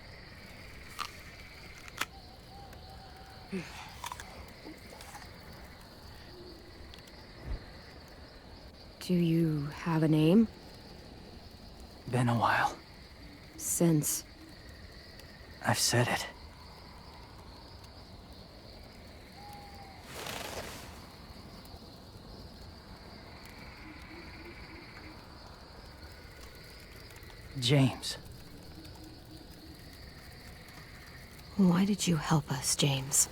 Do you have a name? Been a while. Since... I've said it. James. Why did you help us, James?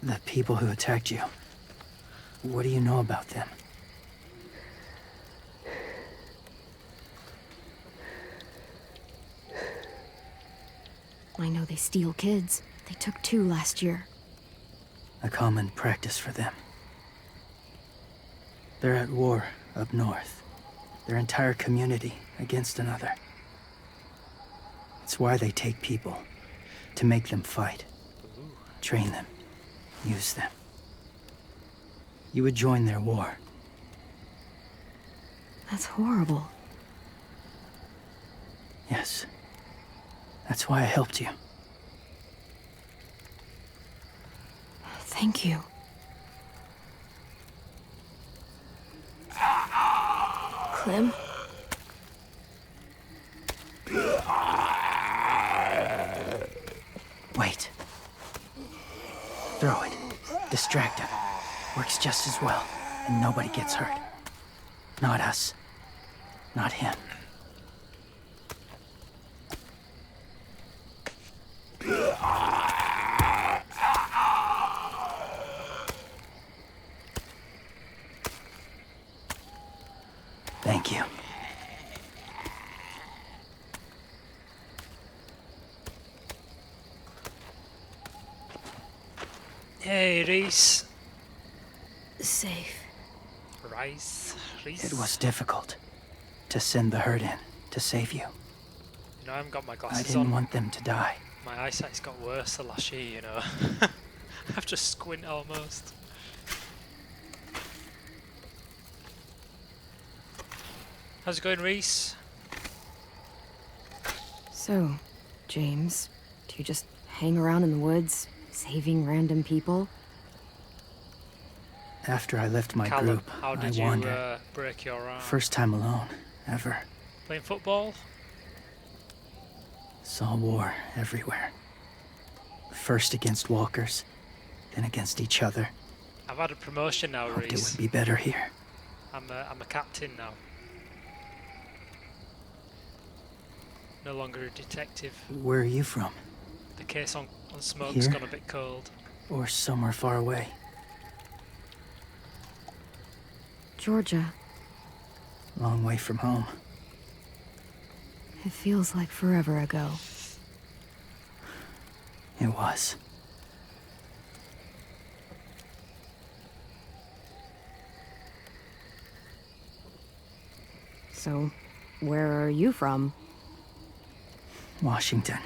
The people who attacked you. What do you know about them? I know they steal kids. They took 2 last year. A common practice for them. They're at war up north. Their entire community against another. It's why they take people. To make them fight. Train them. Use them. You would join their war. That's horrible. Yes. That's why I helped you. Thank you. Clem? Wait. Throw it. Distract him. Works just as well, and nobody gets hurt. Not us. Not him. Thank you. Hey, Reese. Safe. Reese. It was difficult to send the herd in to save you. You know, I haven't got my I glasses didn't on. want them to die. My eyesight's got worse the last year, you know. I've just squint almost. How's it going, Reese? So, James, do you just hang around in the woods, saving random people? After I left my Callum, group, how I did you wandered. break your arm? First time alone, ever. Playing football? Saw war everywhere. First against walkers, then against each other. I've had a promotion now, Hoped it Reese. would be better here. I'm a captain now. No longer a detective. Where are you from? The case on Smoke's Here? gone a bit cold. Or somewhere far away? Georgia. Long way from home. It feels like forever ago. It was. So, where are you from? Washington.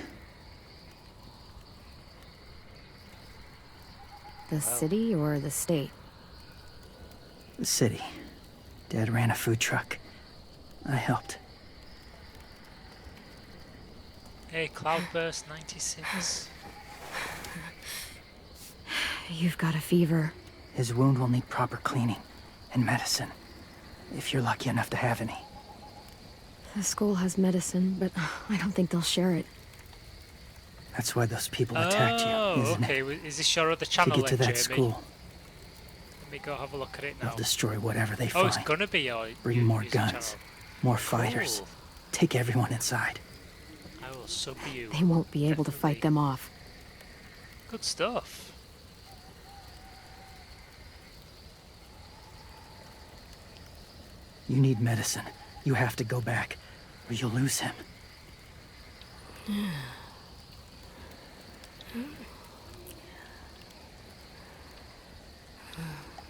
The city or the state? The city. Dad ran a food truck. I helped. Hey, Cloudburst 96. You've got a fever. His wound will need proper cleaning and medicine. If you're lucky enough to have any. The school has medicine, but I don't think they'll share it. That's why those people attacked you, isn't okay. it? Is this your other To channel get to then, that Jamie? school, Let me go have a look at it now. they'll destroy whatever they Oh, find. it's gonna be your Bring more music guns, channel. more fighters. Cool. Take everyone inside. I will sub you. They won't be able to fight them off. Good stuff. You need medicine. You have to go back, or you'll lose him.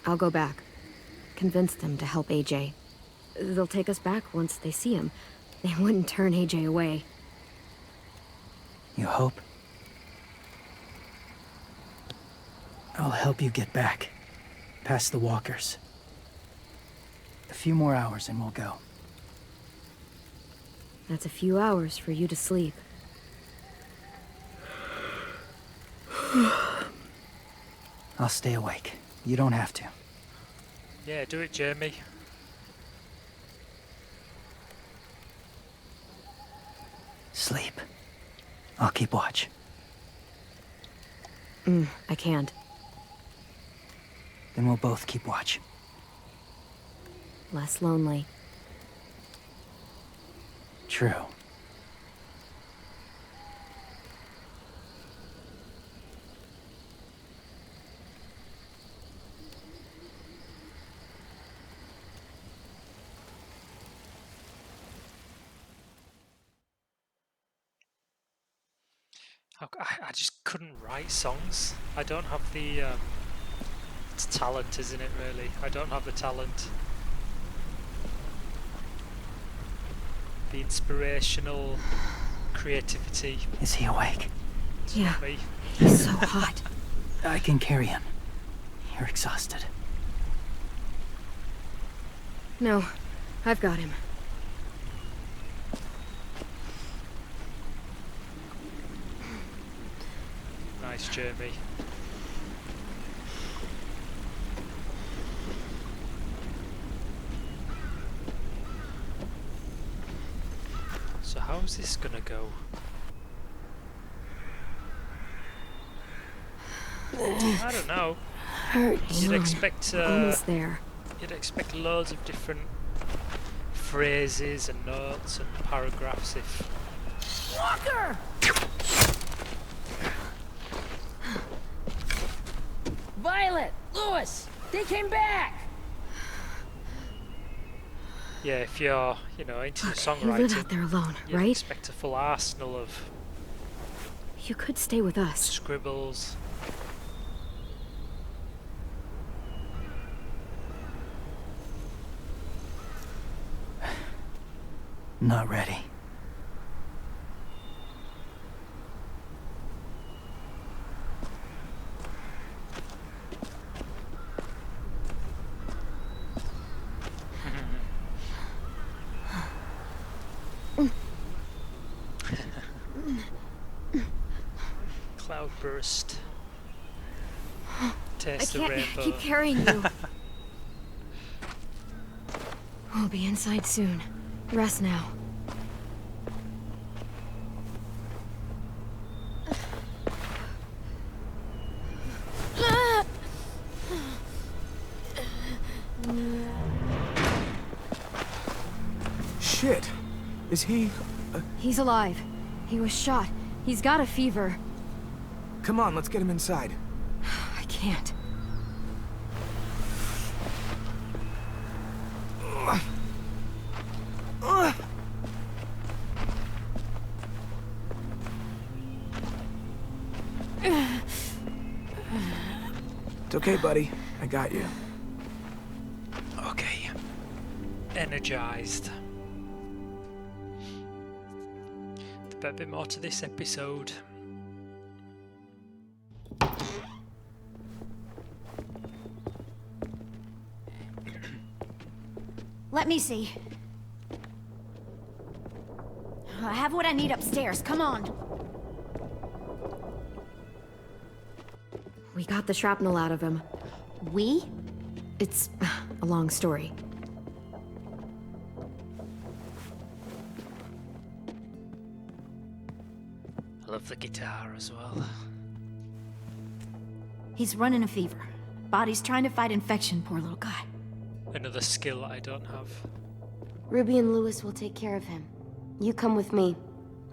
I'll go back. Convince them to help AJ. They'll take us back once they see him. They wouldn't turn AJ away. You hope? I'll help you get back. Past the walkers. A few more hours and we'll go. That's a few hours for you to sleep. I'll stay awake. You don't have to. Yeah, do it, Jamie. Sleep. I'll keep watch. I can't. Then we'll both keep watch. Less lonely. True. I just couldn't write songs. I don't have the it's talent, isn't it, really? I don't have the talent. The inspirational creativity. Is he awake? It's Yeah. not me. He's so hot. I can carry him. You're exhausted. No, I've got him. Nice, Jamie. So how's this gonna go? I don't know. Hurts. You'd expect Almost there. you'd expect loads of different phrases and notes and paragraphs if Walker! Violet! Lewis! They came back! yeah, if you're, you know, into You live songwriting, out there alone, you'd right? expect a full arsenal of You could stay with us. scribbles. Not ready. Cloudburst. I Taste the can't rainbow. keep carrying you. We'll be inside soon. Rest now. Shit. Is he... He's alive. He was shot. He's got a fever. Come on, let's get him inside. I can't. It's okay, buddy. I got you. Okay. Energized. There's a bit more to this episode. Let me see. I have what I need upstairs. Come on. We got the shrapnel out of him. We? It's a long story. Hello, love the guitar as well. He's running a fever. Body's trying to fight infection, poor little guy. Another skill I don't have. Ruby and Lewis will take care of him. You come with me.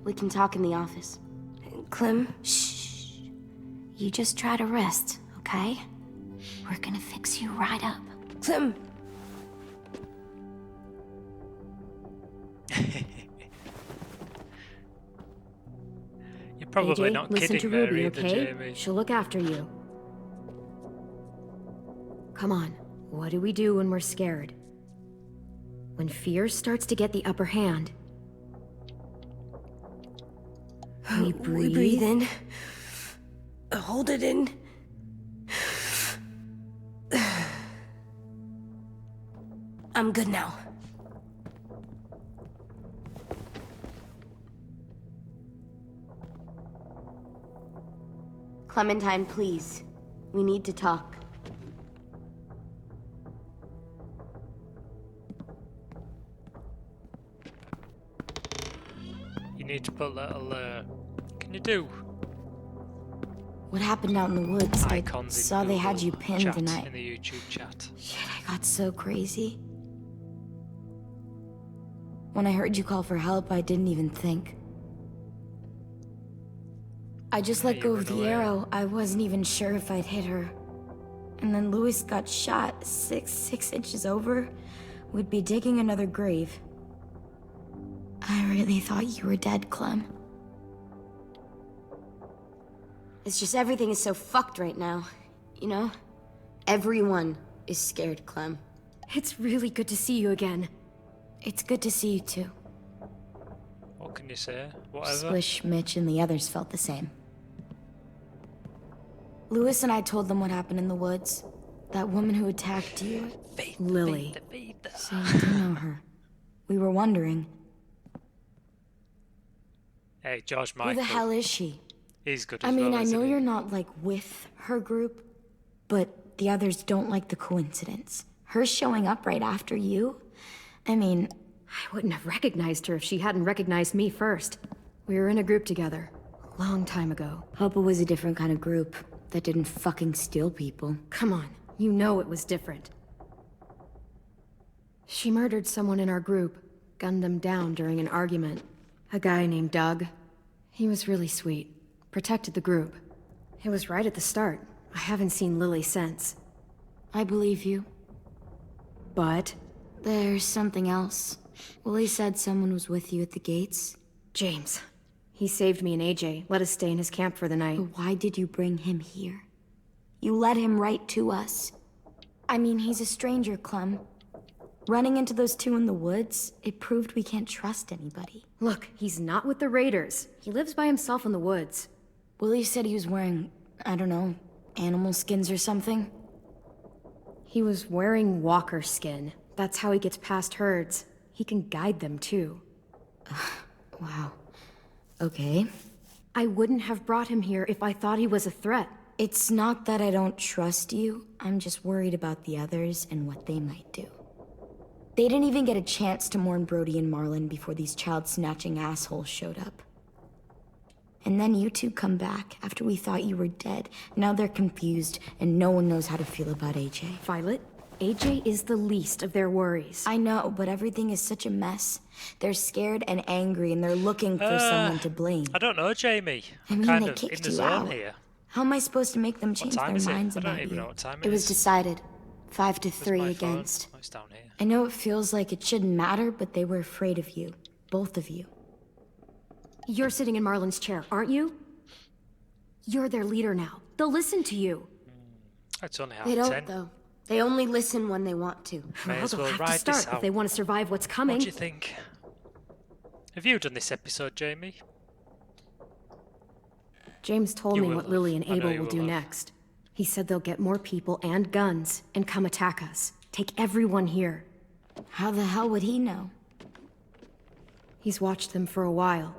We can talk in the office. Clem, shh. You just try to rest, okay? We're gonna fix you right up. Clem! You're probably AJ, not listen kidding to there Ruby, either, okay? Jamie. She'll look after you. Come on. What do we do when we're scared? When fear starts to get the upper hand, we breathe. We breathe in. Hold it in. I'm good now. Clementine, please. We need to talk. You need to put little, can you do What happened out in the woods? icons I in saw they had you Google pinned chat, and in the YouTube chat? Shit, I got so crazy. When I heard you call for help, I didn't even think. I just let you go of ran the away. arrow. I wasn't even sure if I'd hit her. And then Lewis got shot 6 inches over. We'd be digging another grave. I really thought you were dead, Clem. It's just everything is so fucked right now. You know? Everyone is scared, Clem. It's really good to see you again. It's good to see you too. What can you say? Whatever. Splish, Mitch, and the others felt the same. Lewis and I told them what happened in the woods. That woman who attacked you. Lily. So you do know her. We were wondering, Hey, George who Michael. the hell is she? He's good I as mean, well, I isn't know he? you're not, like, with her group, but the others don't like the coincidence. Her showing up right after you? I mean, I wouldn't have recognized her if she hadn't recognized me first. We were in a group together, a long time ago. hope it was a different kind of group that didn't fucking steal people. Come on, you know it was different. She murdered someone in our group, gunned them down during an argument. A guy named Doug. He was really sweet, protected the group. It was right at the start. I haven't seen Lily since. I believe you. But There's something else. Willie said someone was with you at the gates. James, he saved me and AJ, let us stay in his camp for the night. But why did you bring him here? You led him right to us. I mean, he's a stranger, Clem. Running into those two in the woods, it proved we can't trust anybody. Look, he's not with the raiders. He lives by himself in the woods. Willie said he was wearing, I don't know, animal skins or something. He was wearing walker skin. That's how he gets past herds. He can guide them, too. Wow. Okay. I wouldn't have brought him here if I thought he was a threat. It's not that I don't trust you. I'm just worried about the others and what they might do. They didn't even get a chance to mourn Brody and Marlon before these child-snatching assholes showed up. And then you two come back after we thought you were dead. Now they're confused, and no one knows how to feel about AJ. Violet, AJ is the least of their worries. I know, but everything is such a mess. They're scared and angry, and they're looking for someone to blame. I don't know, Jamie. I mean, kind they of in kicked the you zone out. here. How am I supposed to make them change time their is it? minds I don't about even you? know what time It it was is. decided. 5 to 3 Where's my phone? against. Oh, it's down here. I know it feels like it shouldn't matter, but they were afraid of you. Both of you. You're sitting in Marlon's chair, aren't you? You're their leader now. They'll listen to you. It's only half They 10. don't, though. They only listen when they want to. May as they'll well have to ride start this if out. they want to survive what's coming. What do you think? Have you done this episode, Jamie? James told You me will what have. Lily and I know Abel you will will do have. next. He said they'll get more people and guns and come attack us. Take everyone here. How the hell would he know? He's watched them for a while.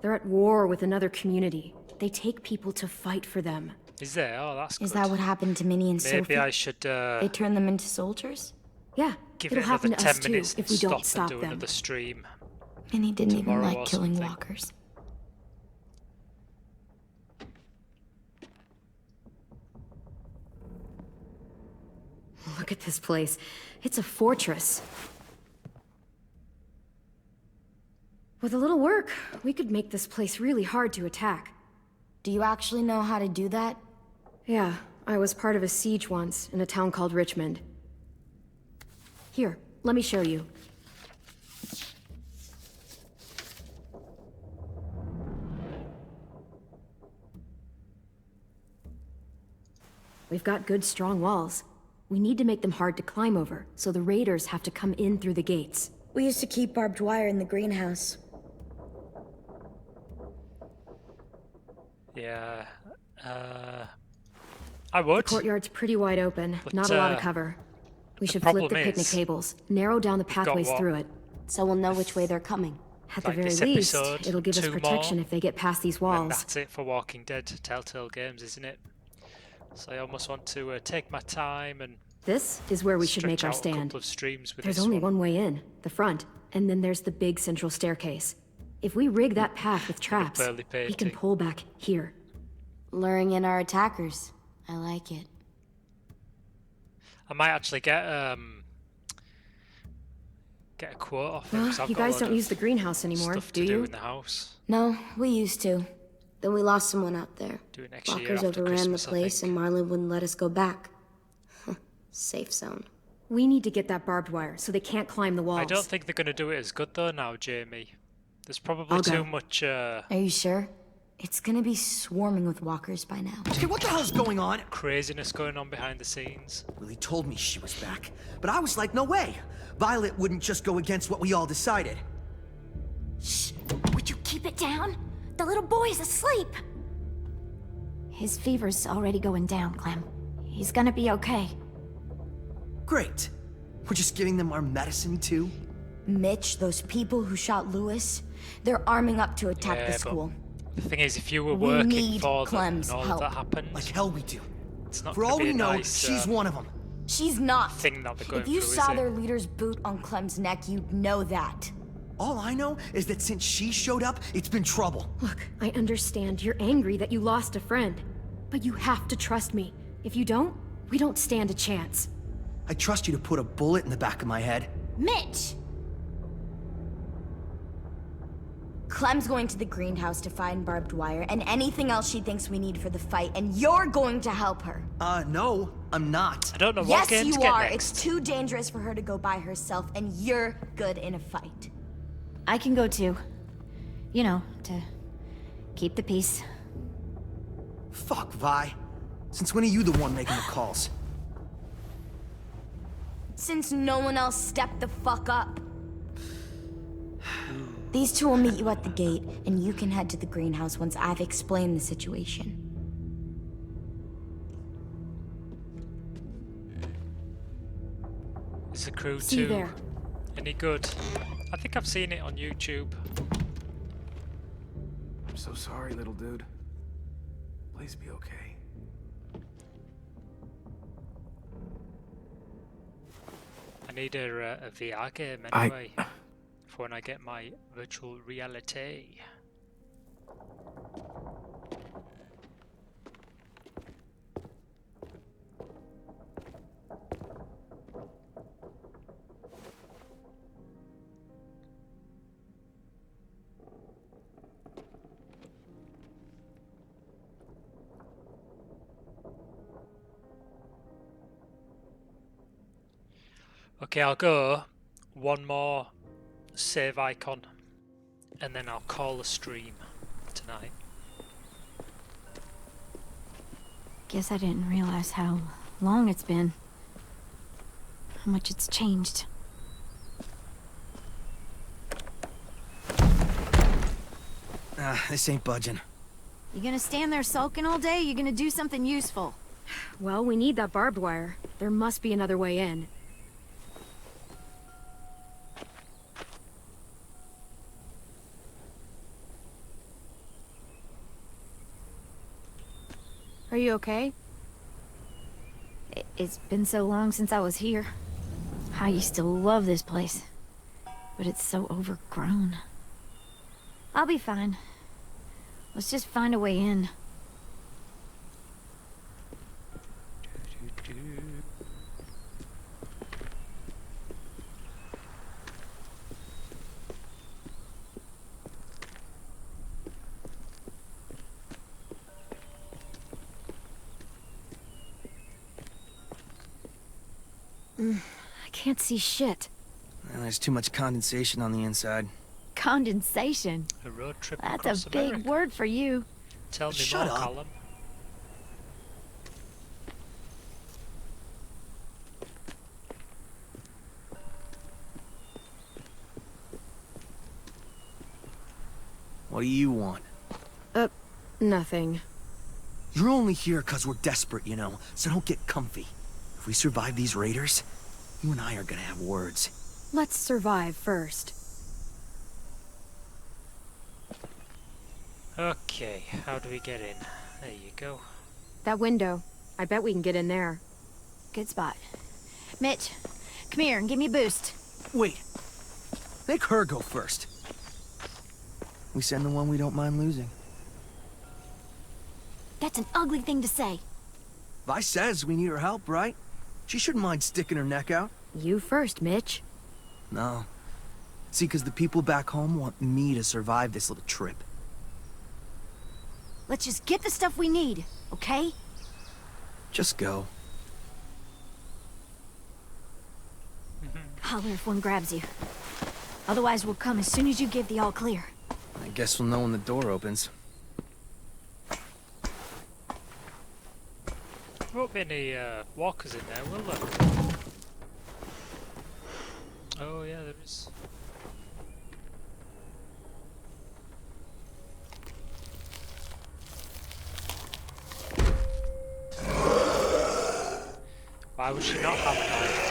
They're at war with another community. They take people to fight for them. Is there? Oh, that's good. Is that what happened to Minnie and Sophie? Maybe I should They turned them into soldiers? Yeah, give it'll it happen another to us 10 too minutes if we and don't stop stop and do them. another stream. Minnie didn't even Tomorrow like or killing something. walkers. Look at this place. It's a fortress. With a little work, we could make this place really hard to attack. Do you actually know how to do that? Yeah, I was part of a siege once in a town called Richmond. Here, let me show you. We've got good, strong walls. We need to make them hard to climb over, so the raiders have to come in through the gates. We used to keep barbed wire in the greenhouse. Yeah, I would. The courtyard's pretty wide open, But, not a lot of cover. We should flip the picnic tables, narrow down the pathways through it. So we'll know which way they're coming. At the Like very this least, episode, it'll give us 2 protection more, if they get past these And walls. that's it for Walking Dead Telltale Games, isn't it? So I almost want to take my time and This is where we should stretch make our out a stand. couple of streams with There's this only one. one way in, the front, and then there's the big central staircase. If we rig that path with traps, barely we painting. can pull back here. Luring in our attackers. I like it. I might actually get a quote off him, 'cause I've You got a guys lot don't of use the greenhouse anymore, stuff do to do you? in the house. No, we used to. Then we lost someone out there. Do it next year Walkers after overran Christmas, the I place think. and Marlon wouldn't let us go back. Safe zone. We need to get that barbed wire so they can't climb the walls. I don't think they're going to do it as good though now, Jamie. There's probably I'll go. too much Are you sure? It's gonna be swarming with walkers by now. Hey, what the hell's going on? craziness going on behind the scenes. Willie told me she was back, but I was like, no way. Violet wouldn't just go against what we all decided. Shh! Would you keep it down? The little boy's asleep! His fever's already going down, Clem. He's gonna be okay. Great. We're just giving them our medicine too? Mitch, those people who shot Lewis, they're arming up to attack Yeah, the but school. The thing is, if you were We working need for them Clem's and all help. of that happened, Like hell we do. it's not For going all to be we a know, nice she's one of them. She's not. thing that they're going If you through, saw is their it? leader's boot on Clem's neck, you'd know that. All I know is that since she showed up, it's been trouble. Look, I understand you're angry that you lost a friend. But you have to trust me. If you don't, we don't stand a chance. I trust you to put a bullet in the back of my head. Mitch! Clem's going to the greenhouse to find barbed wire and anything else she thinks we need for the fight, and you're going to help her. No, I'm not. I don't know what Yes, game you to get are. next. It's too dangerous for her to go by herself, and you're good in a fight. I can go too. You know, to keep the peace. Fuck, Vi. Since when are you the one making the calls? Since no one else stepped the fuck up. These two will meet you at the gate, and you can head to the greenhouse once I've explained the situation. Is the crew See you too there. any good? I think I've seen it on YouTube. I'm so sorry, little dude. Please be okay. I need a VR game anyway for when I get my virtual reality. Okay, I'll go one more save icon and then I'll call a stream tonight. Guess I didn't realize how long it's been. How much it's changed. This ain't budging. You gonna stand there sulking all day? You gonna do something useful? Well, we need that barbed wire. There must be another way in. Are you okay? It's been so long since I was here. I used to love this place, but it's so overgrown. I'll be fine. Let's just find a way in. I can't see shit. Well, there's too much condensation on the inside. Condensation? A road trip That's across a big America. word for you. Tell me Shut more, up. Callum. What do you want? Nothing. You're only here because we're desperate, you know, so don't get comfy. If we survive these raiders, you and I are gonna have words. Let's survive first. Okay, how do we get in? There you go. That window. I bet we can get in there. Good spot. Mitch, come here and give me a boost. Wait. Make her go first. We send the one we don't mind losing. That's an ugly thing to say. Vi says we need her help, right? She shouldn't mind sticking her neck out. You first, Mitch. No. See, because the people back home want me to survive this little trip. Let's just get the stuff we need, okay? Just go. Holler if one grabs you. Otherwise, we'll come as soon as you give the all clear. I guess we'll know when the door opens. There won't be any walkers in there, will there? Oh yeah, there is. Why would she not have a knife?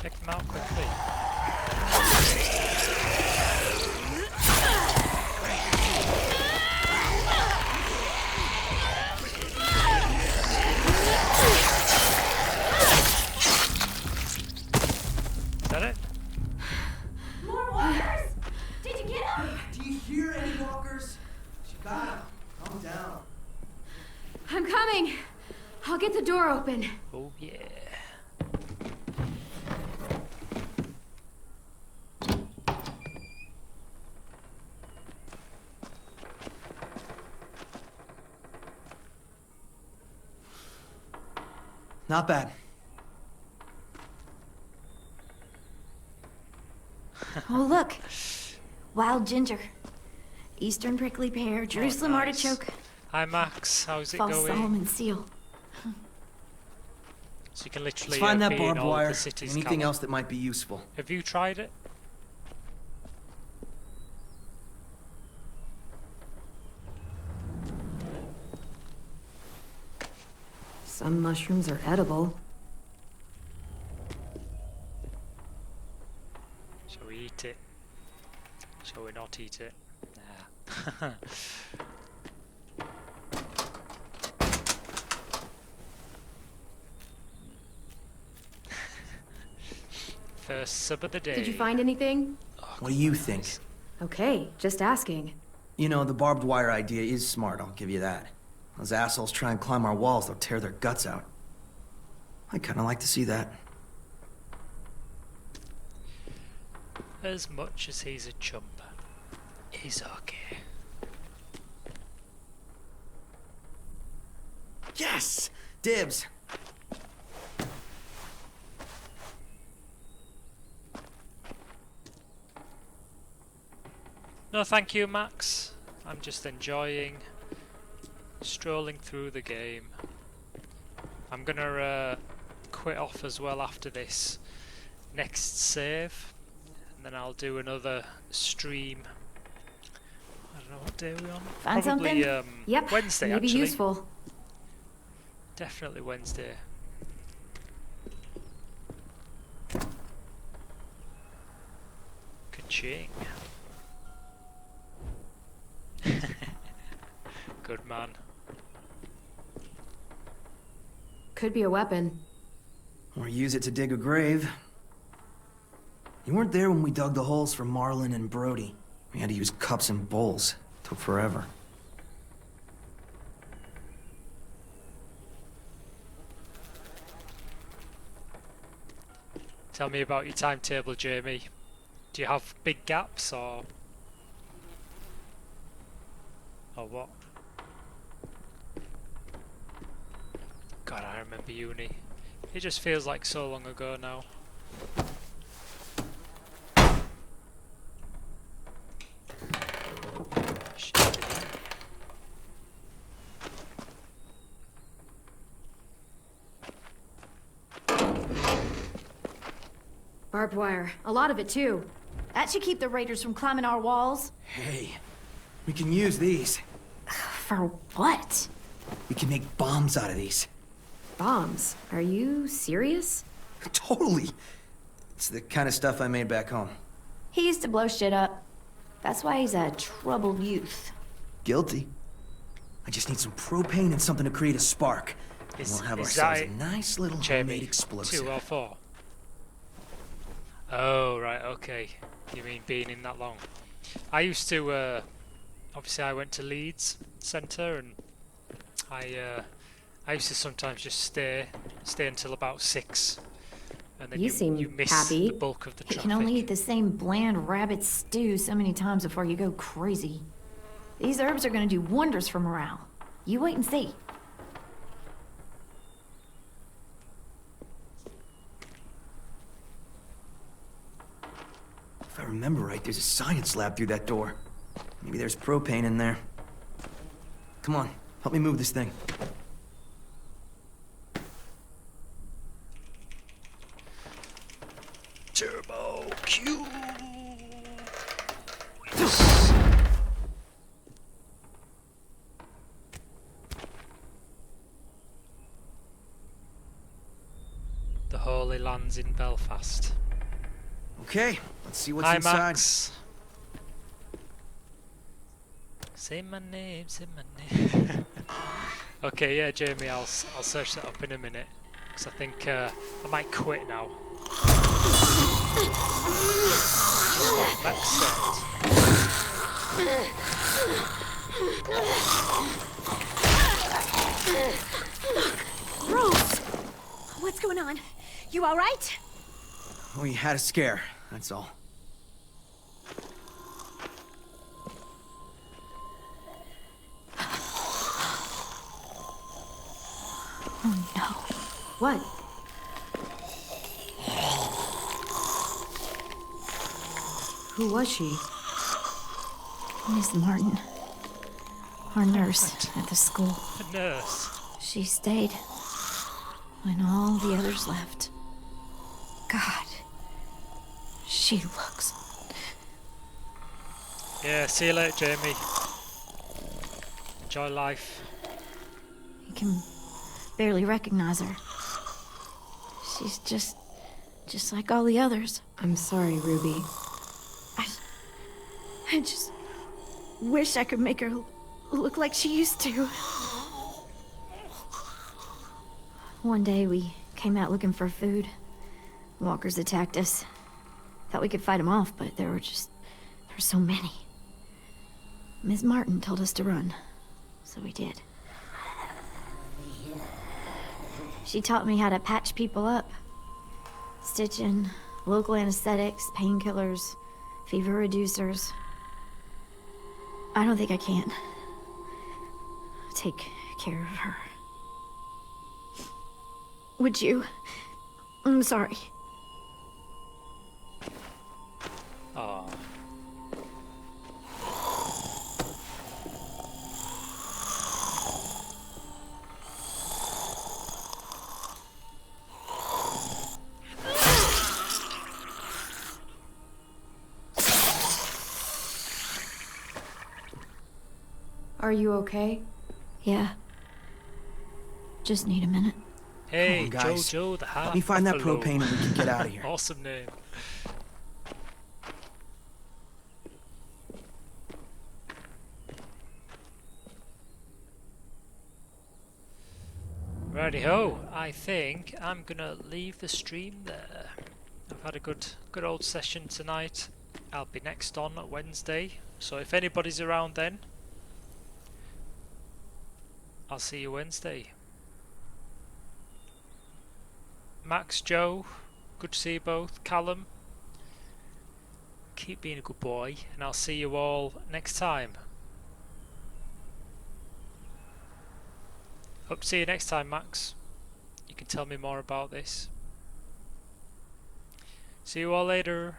Check them out quickly. Is that it? More walkers! Did you get them? Do you hear any walkers? She got him. Calm down. I'm coming. I'll get the door open. Oh yeah. Not bad. Oh, look. Wild ginger. Eastern prickly pear, Jerusalem nice. artichoke, Hi Max, how's it false going? Solomon seal. So you can literally Let's find that be in barbed all wire. the cities. Anything Callum. else that might be useful. Have you tried it? Some mushrooms are edible. Shall we eat it? Shall we not eat it? Nah. First sub of the day. Did you find anything? What do you think? Okay, just asking. You know, the barbed wire idea is smart, I'll give you that. Those assholes try and climb our walls, they'll tear their guts out. I kinda like to see that. As much as he's a chump, he's okay. Yes! Dibs! No thank you, Max. I'm just enjoying strolling through the game. I'm gonna quit off as well after this next save, and then I'll do another stream. I don't know what day we're on. Find Probably something? Yep, Wednesday maybe actually. useful. Definitely Wednesday. Ka-ching. Good man. Could be a weapon. Or use it to dig a grave. You weren't there when we dug the holes for Marlin and Brody. We had to use cups and bowls. Took forever. Tell me about your timetable, Jamie. Do you have big gaps or what? God, I remember uni. It just feels like so long ago now. Shit. Barbed wire. A lot of it, too. That should keep the raiders from climbing our walls. Hey, we can use these. For what? We can make bombs out of these. Bombs? Are you serious? Totally. It's the kind of stuff I made back home. He used to blow shit up. That's why he's a troubled youth. Guilty. I just need some propane and something to create a spark. And we'll have ourselves a nice little homemade explosive. 2 or 4? Oh, right, okay. You mean being in that long? I used to, obviously I went to Leeds Centre, and I used to sometimes just stay until about 6. And then you miss happy. the bulk of the You traffic. can only eat the same bland rabbit stew so many times before you go crazy. These herbs are gonna do wonders for morale. You wait and see. If I remember right, there's a science lab through that door. Maybe there's propane in there. Come on, help me move this thing. Turbo Q. The Holy Lands in Belfast. Okay, let's see what's Hi, inside. Max. Say my name, say my name. Okay, yeah, Jamie, I'll search that up in a minute, because I think I might quit now. Max said. Rose! What's going on? You alright? We had a scare, that's all. Oh no. What? Who was she? Miss Martin. Our nurse at the school. A nurse. She stayed when all the others left. God. She looks... Yeah, see you later, Jamie. Enjoy life. You can barely recognize her. She's just like all the others. I'm sorry, Ruby. I just wish I could make her look like she used to. One day we came out looking for food. Walkers attacked us. Thought we could fight them off, but there were so many. Ms. Martin told us to run, so we did. She taught me how to patch people up. Stitching, local anesthetics, painkillers, fever reducers. I don't think I can take care of her. Would you? I'm sorry. Oh. Are you okay? Yeah. Just need a minute. Hey, Come on, guys. Jojo the half Let me find that buffalo. propane and we can get out of here. Awesome name. Righty ho, I think I'm gonna leave the stream there. I've had a good old session tonight. I'll be next on Wednesday, so if anybody's around then, I'll see you Wednesday. Max, Joe, good to see you both. Callum, keep being a good boy, and I'll see you all next time. Hope to see you next time, Max. You can tell me more about this. See you all later.